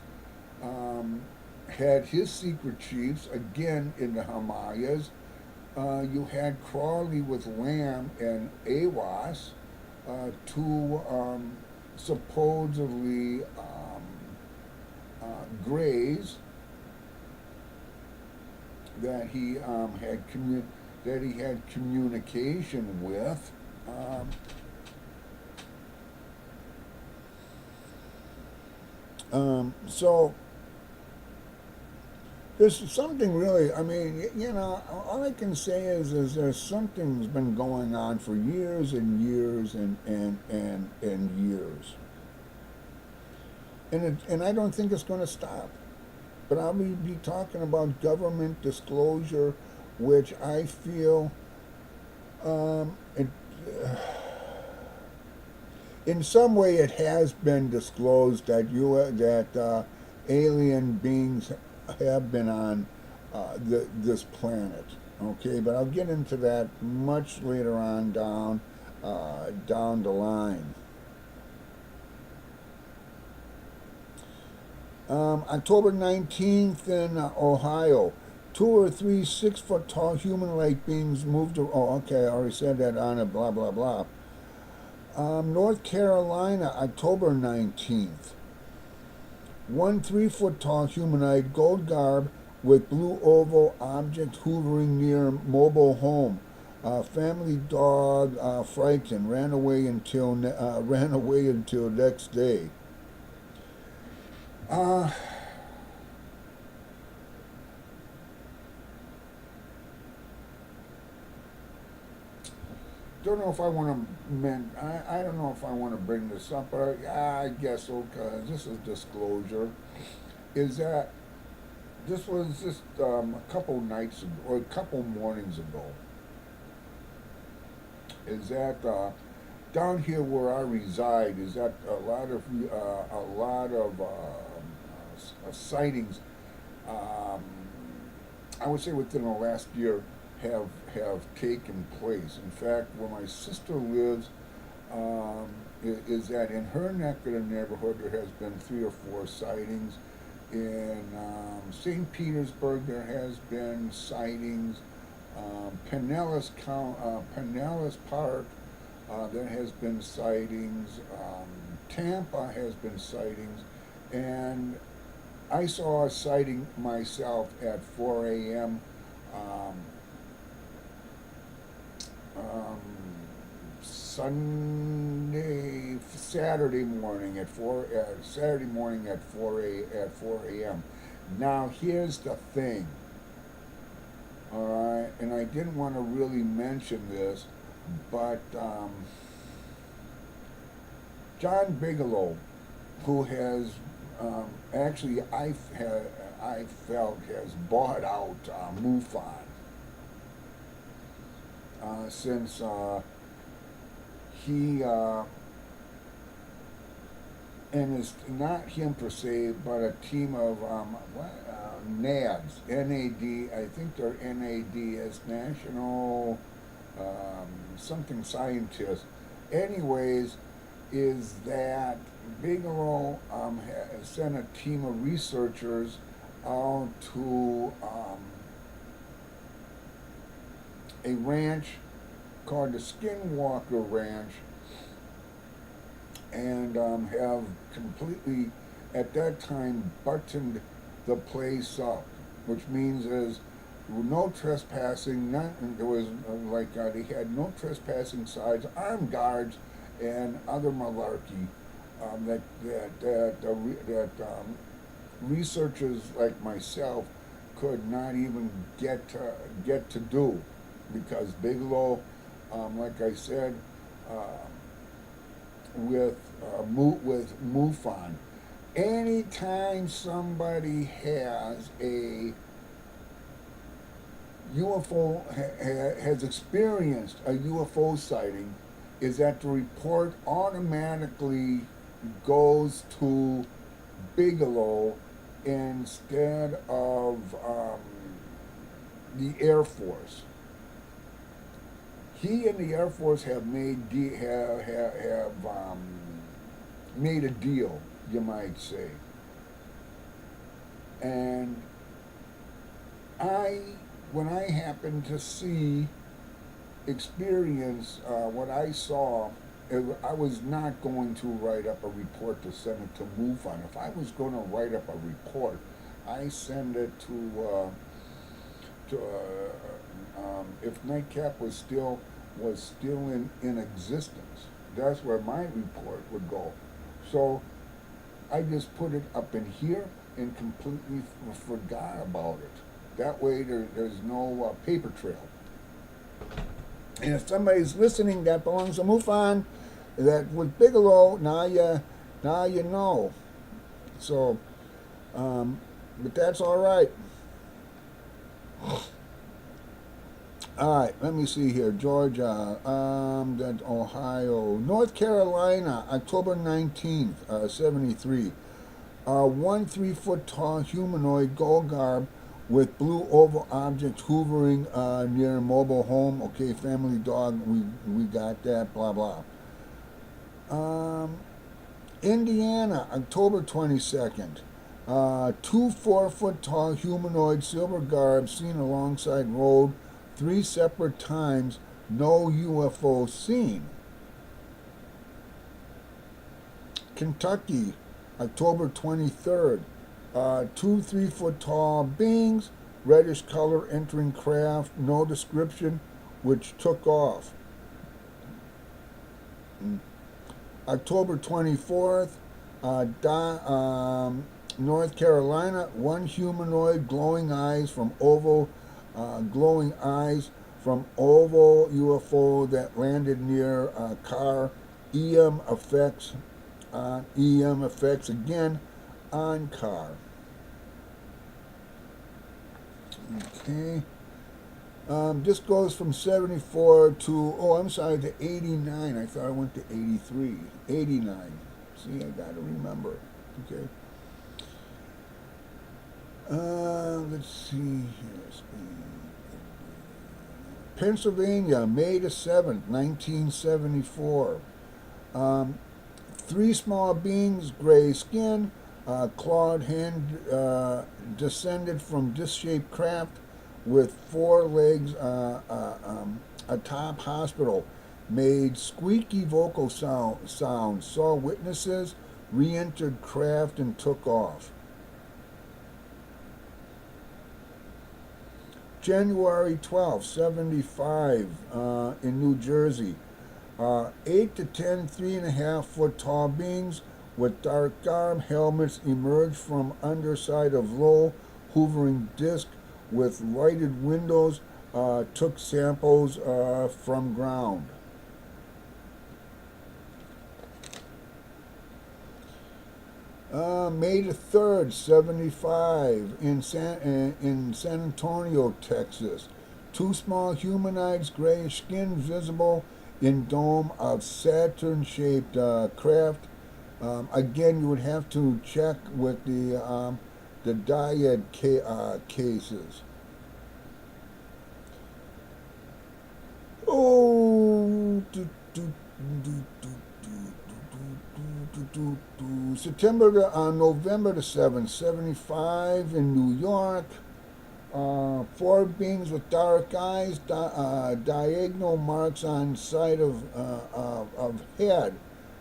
um, had his secret chiefs again in the Himalayas. You had Crawley with Lamb and Awas, two supposedly Greys that he had communication with. Um, so there's something really. I mean, all I can say is there's something's been going on for years and years and years, and I don't think it's going to stop. But I'll be talking about government disclosure, which I feel it, in some way it has been disclosed that alien beings have been on this planet. Okay, but I'll get into that much later on down the line. October 19th in Ohio. Two or three 6 foot tall human like beings moved. Oh, okay, I already said that on it, blah, blah, blah. North Carolina, October 19th. One 3 foot tall humanoid, gold garb, with blue oval object hovering near mobile home. Family dog frightened, ran away until next day. Uh, don't know if I want I don't know if I want to bring this up, but I guess so because this is disclosure. Is that this was just a couple nights ago, or a couple mornings ago? Is that down here where I reside? Is that a lot of sightings? Um, I would say within the last year, have taken place. In fact, where my sister lives, um, is that in her neck of the neighborhood there has been 3 or 4 sightings. In St. Petersburg there has been sightings. Pinellas Park, there has been sightings. Tampa has been sightings, and I saw a sighting myself at 4 a.m. Um, um, Saturday morning at Saturday morning at 4 a.m. Now here's the thing, all right, and I didn't want to really mention this, but John Bigelow, who has actually I felt has bought out MUFON since he and it's not him per se, but a team of NADS, NAD. I think they're NADS, National something scientists. Anyways, is that Bigelow sent a team of researchers out to a ranch called the Skinwalker Ranch, and have completely, at that time, buttoned the place up, which means is no trespassing. There was they had no trespassing signs, armed guards, and other malarkey that researchers like myself could not even get to do, because Bigelow, like I said, with MUFON, anytime somebody has a UFO has experienced a UFO sighting, is that the report automatically goes to Bigelow instead of the Air Force. He and the Air Force have made a deal, you might say. And when I happened to experience what I saw, I was not going to write up a report to send it to MUFON. If I was going to write up a report, I send it to if Nightcap was still in existence. That's where my report would go. So I just put it up in here and completely forgot about it. That way there's no paper trail. And if somebody's listening that belongs to MUFON, that with Bigelow, now you know. So, but that's all right. All right, let me see here. Georgia, that Ohio, North Carolina, October 19th, 73. 1 3-foot tall humanoid gold garb with blue oval object hovering near a mobile home. Okay, family dog, we got that, blah, blah. Indiana, October 22nd. 2 4-foot tall humanoid silver garb seen alongside road 3 separate times, no UFO seen. Kentucky, October 23rd. 2 3-foot tall beings, reddish color, entering craft, no description, which took off. October 24th, North Carolina, 1 humanoid glowing eyes from oval UFO that landed near a car. EM effects again on car. Okay. This goes from 74 to 89. I thought I went to 83. 89. See, I got to remember. Okay. Let's see here. Pennsylvania, May the 7th, 1974. Um, Three small beings, gray skin, clawed hand, descended from disc-shaped craft with four legs atop hospital, made squeaky vocal sounds, saw witnesses, re-entered craft and took off. January 12th, 75, in New Jersey. 8 to 10 3.5 foot tall beings with dark arm helmets emerged from underside of low hovering disc with lighted windows, took samples from ground. May the 3rd, 75, in San Antonio, Texas. Two small humanoids, grayish skin visible in dome of Saturn-shaped craft. Again, you would have to check with the dyad cases. Oh, November the 7th, 75 in New York. Four beings with dark eyes, diagonal marks on side of head,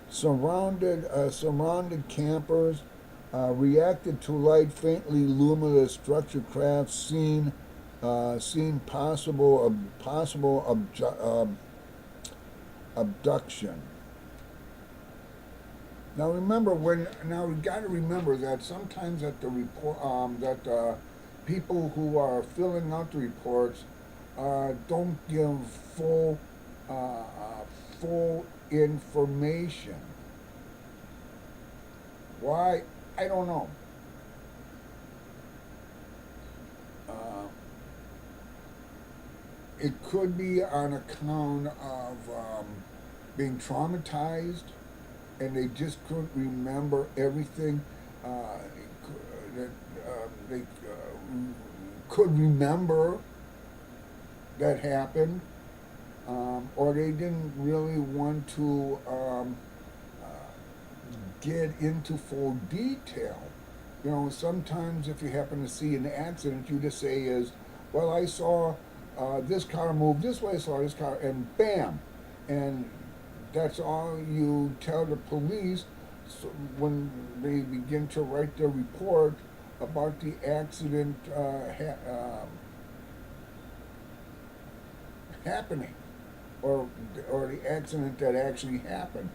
surrounded campers, reacted to light, faintly luminous structured craft, seen possible abduction. Now we got to remember that sometimes at the report that people who are filling out the reports don't give full information. Why? I don't know. Uh, it could be on account of being traumatized and they just couldn't remember everything that they could remember that happened, or they didn't really want to get into full detail. You know, sometimes if you happen to see an accident, you just say is, well, I saw this car move this way, I saw this car, and bam, and that's all you tell the police. So when they begin to write their report about the accident happening, or the accident that actually happened.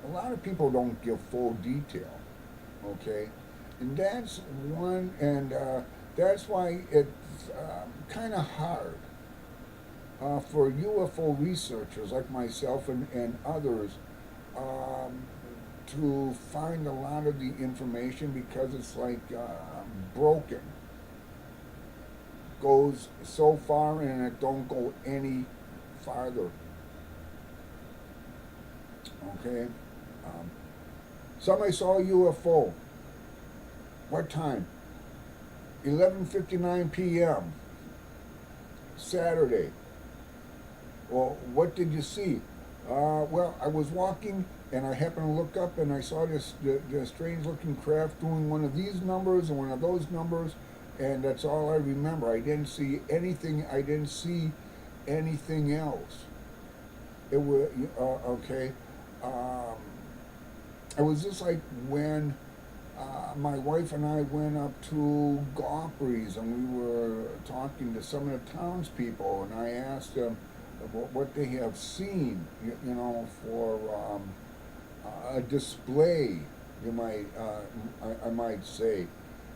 A lot of people don't give full detail, okay, and that's one, and that's why it's kind of hard for UFO researchers like myself and others um, to find a lot of the information because it's like broken, goes so far and it don't go any farther. Okay. Um, Somebody saw a UFO. What time? 11:59 p.m. Saturday. Well, what did you see? Well, I was walking and I happened to look up and I saw this strange looking craft doing one of these numbers and one of those numbers, and that's all I remember. I didn't see anything. I didn't see anything else. It was okay. Um, it was just like when my wife and I went up to Galbraith's and we were talking to some of the townspeople, and I asked them about what they have seen, for a display, I might say,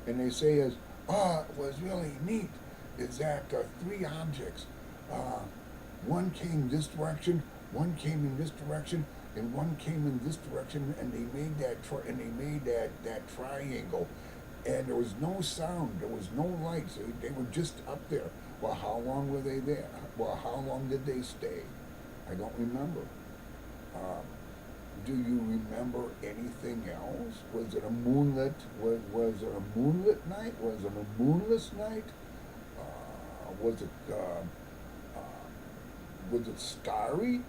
and they say is, oh, it was really neat. Is that three objects? Uh, One came this direction, one came in this direction, and one came in this direction, and they made that triangle, and there was no sound, there was no lights, they were just up there. Well, how long were they there? Well, how long did they stay? I don't remember. Um, Do you remember anything else? Was it a moonlit? Was it a moonlit night? Was it a moonless night? Was it uh, was it starry?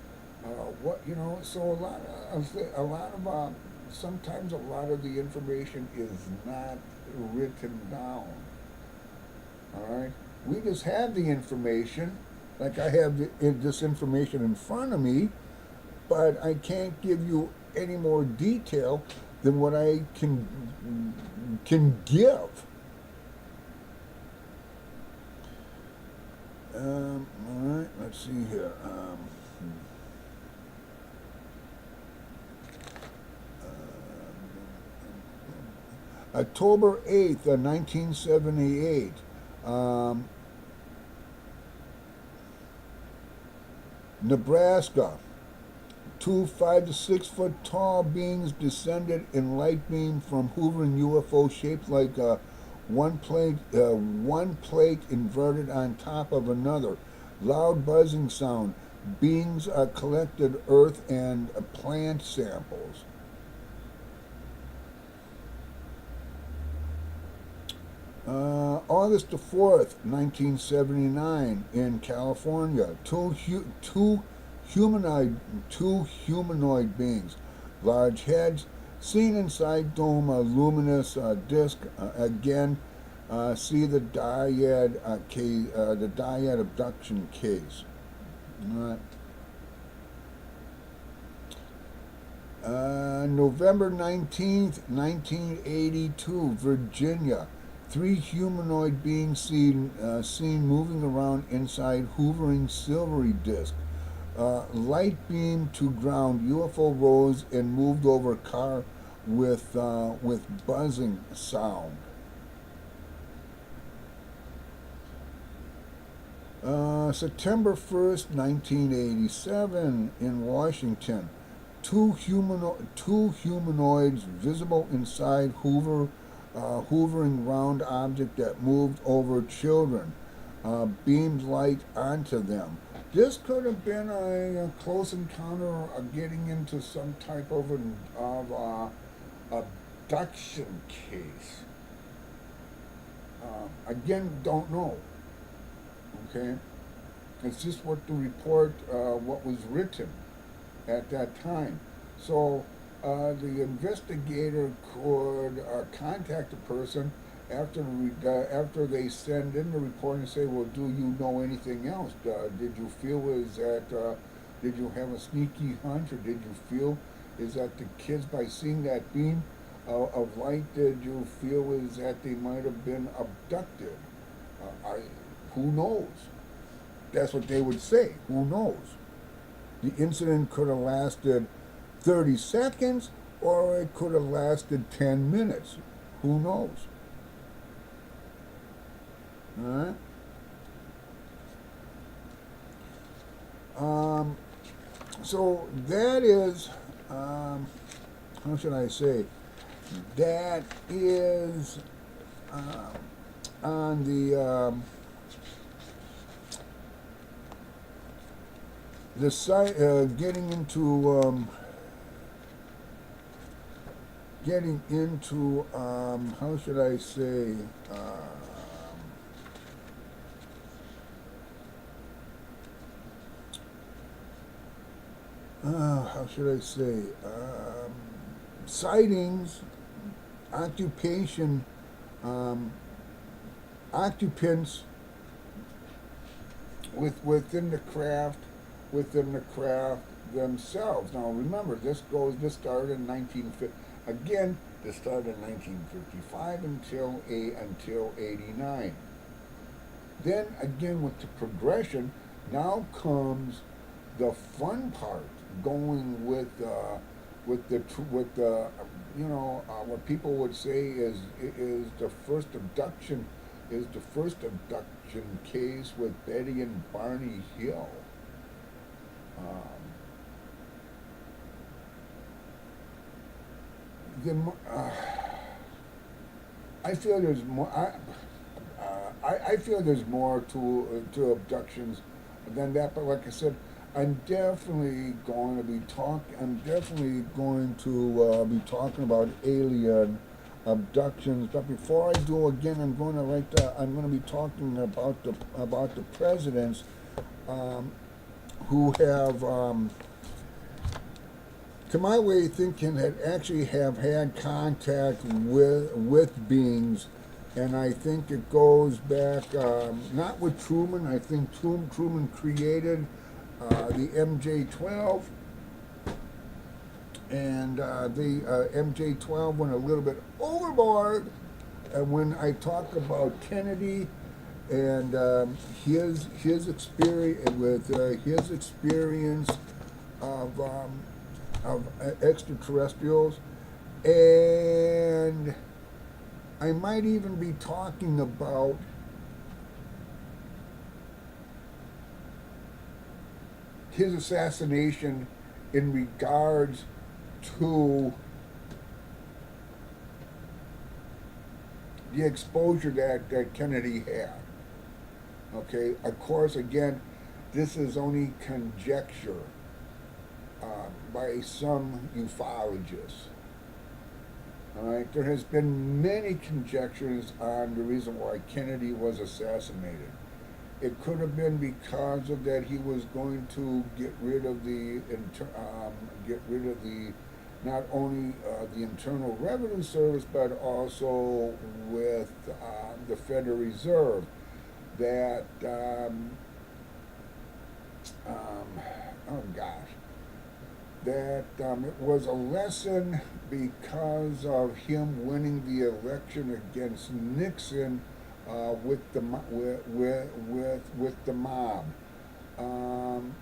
What you know? So a lot of sometimes a lot of the information is not written down. All right, we just have the information. Like I have this information in front of me, but I can't give you any more detail than what I can give. All right, let's see here. October 8th, 1978. Um, Nebraska. Two 5 to 6 foot tall beings descended in light beam from hovering UFO shaped like one plate inverted on top of another. Loud buzzing sound. Beings collected earth and plant samples. August the 4th, 1979, in California, humanoid, two humanoid beings, large heads, seen inside dome, a luminous disc. Again, see the dyad abduction case. All right. November 19th, 1982, Virginia. Three humanoid beings seen moving around inside hovering silvery disc. Light beam to ground. UFO rose and moved over car with buzzing sound. September 1st, 1987, in Washington. Two humanoids visible inside hovering round object that moved over children, beamed light onto them. This could have been a close encounter of getting into some type of abduction case. Again, don't know. Okay, it's just what the report, what was written at that time. So the investigator could contact a person after they send in the report and say, "Well, do you know anything else? Did you feel is that did you have a sneaky hunch, or did you feel is that the kids, by seeing that beam of light, did you feel is that they might have been abducted? Who knows?" That's what they would say. Who knows? The incident could have lasted 30 seconds, or it could have lasted 10 minutes. Who knows? All right. So that is, how should I say? That is on the site, getting into how should I say, how should I say, sightings, occupation, occupants within the craft themselves. Now remember, this started in 1950. Again, this started in 1955 until 89. Then again, with the progression, now comes the fun part, going with the what people would say is the first abduction case with Betty and Barney Hill. Um, I feel there's more. I feel there's more to abductions than that. But like I said, I'm definitely going to be talk. I'm definitely going to be talking about alien abductions. But before I do, again, I'm going to write. I'm going to be talking about the presidents um, who have, to my way of thinking, had actually have had contact with beings. And I think it goes back not with Truman. I think Truman created the MJ-12, and the MJ-12 went a little bit overboard. And when I talk about Kennedy and his experience his experience of extraterrestrials, and I might even be talking about his assassination in regards to the exposure that Kennedy had. Okay, of course, again, this is only conjecture by some ufologists. All right, there has been many conjectures on the reason why Kennedy was assassinated. It could have been because of that he was going to get rid of the not only the Internal Revenue Service but also with the Federal Reserve. That oh gosh, that it was a lesson because of him winning the election against Nixon with the mob.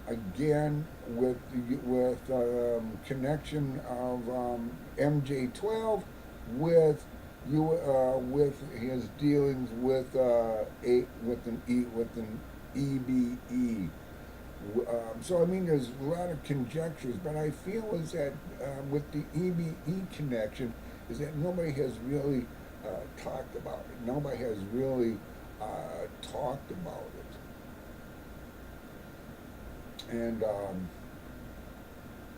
Again, with connection of MJ-12 with his dealings with an EBE. So I mean, there's a lot of conjectures, but I feel is that with the EBE connection, is that nobody has really talked about it. Nobody has really talked about it, and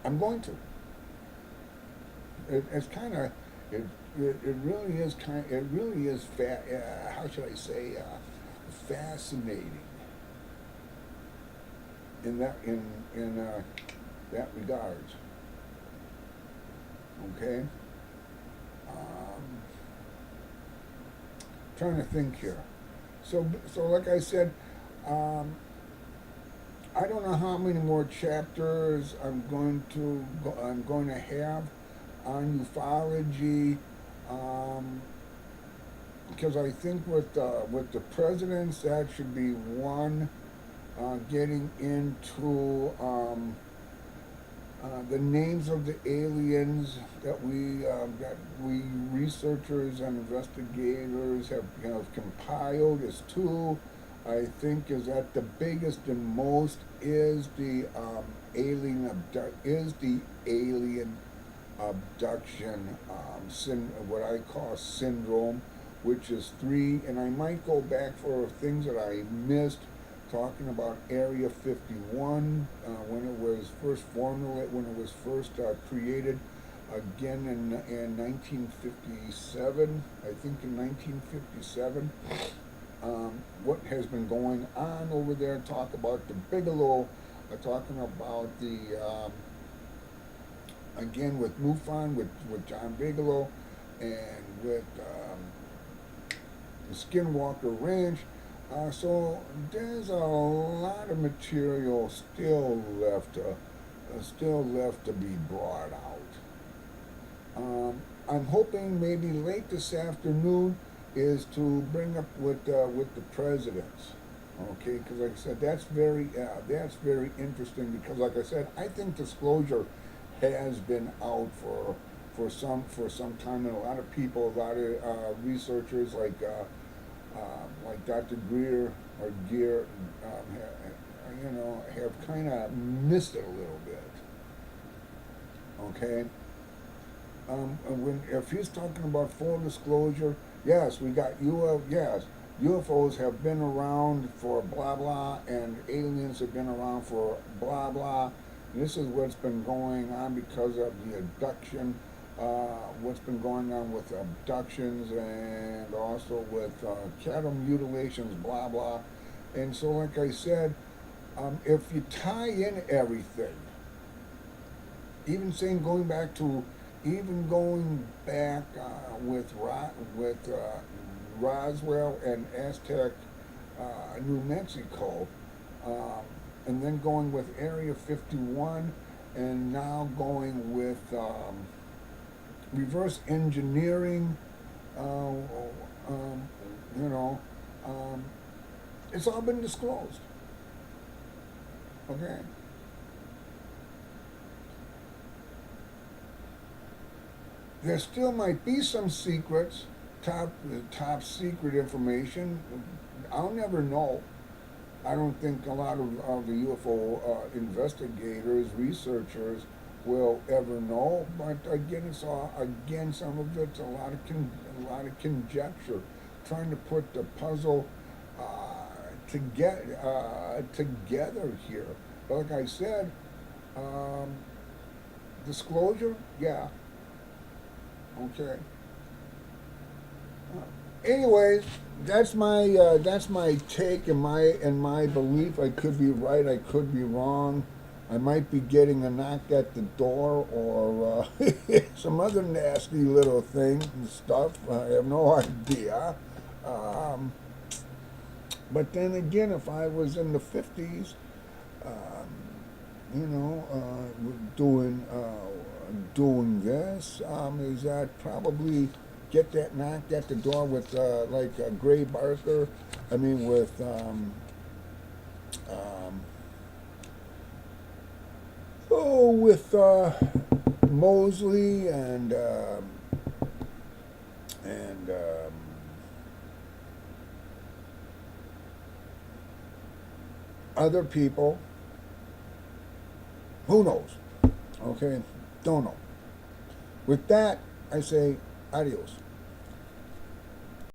I'm going to. It's kind of it really is how should I say fascinating in that regards. Okay. Trying to think here. So like I said, I don't know how many more chapters I'm going to have on ufology, because I think with the presidents that should be one. Getting into the names of the aliens that we researchers and investigators have compiled is two. I think is that the biggest and most is the alien abduction what I call syndrome, which is three. And I might go back for things that I missed, talking about Area 51 when it was first created, again in 1957. I think in 1957. What has been going on over there? Talk about the Bigelow. Talking about the again with MUFON with John Bigelow, and with the Skinwalker Ranch. So there's a lot of material still left to be brought out. I'm hoping maybe late this afternoon is to bring up with the presidents. Okay, because like I said, that's very interesting. Because like I said, I think disclosure has been out for some time, and a lot of people, a lot of researchers like Dr. Greer or Gear, have kind of missed it a little bit. Okay. If he's talking about full disclosure, yes, we got yes, UFOs have been around for blah blah, and aliens have been around for blah blah. This is what's been going on because of the abduction, what's been going on with abductions and also with cattle mutilations, blah blah. And so, like I said, if you tie in everything, even saying going back to, even going back with Roswell and Aztec, New Mexico, um, and then going with Area 51, and now going with reverse engineering. Um, you know, um, it's all been disclosed. Okay. There still might be some secrets, top secret information. I'll never know. I don't think a lot of the UFO investigators, researchers will ever know. But again, it's all, again, some of it's a lot of conjecture, trying to put the puzzle together here. But like I said, um, disclosure, yeah, okay. Anyways, that's my take and my belief. I could be right, I could be wrong. I might be getting a knock at the door or some other nasty little thing and stuff. I have no idea. Um, but then again, if I was in the 50s, um, you know, doing this, is that probably get that knocked at the door with like Gray Barker. I mean, with um, with Mosley and other people. Who knows? Okay, don't know. With that, I say adios.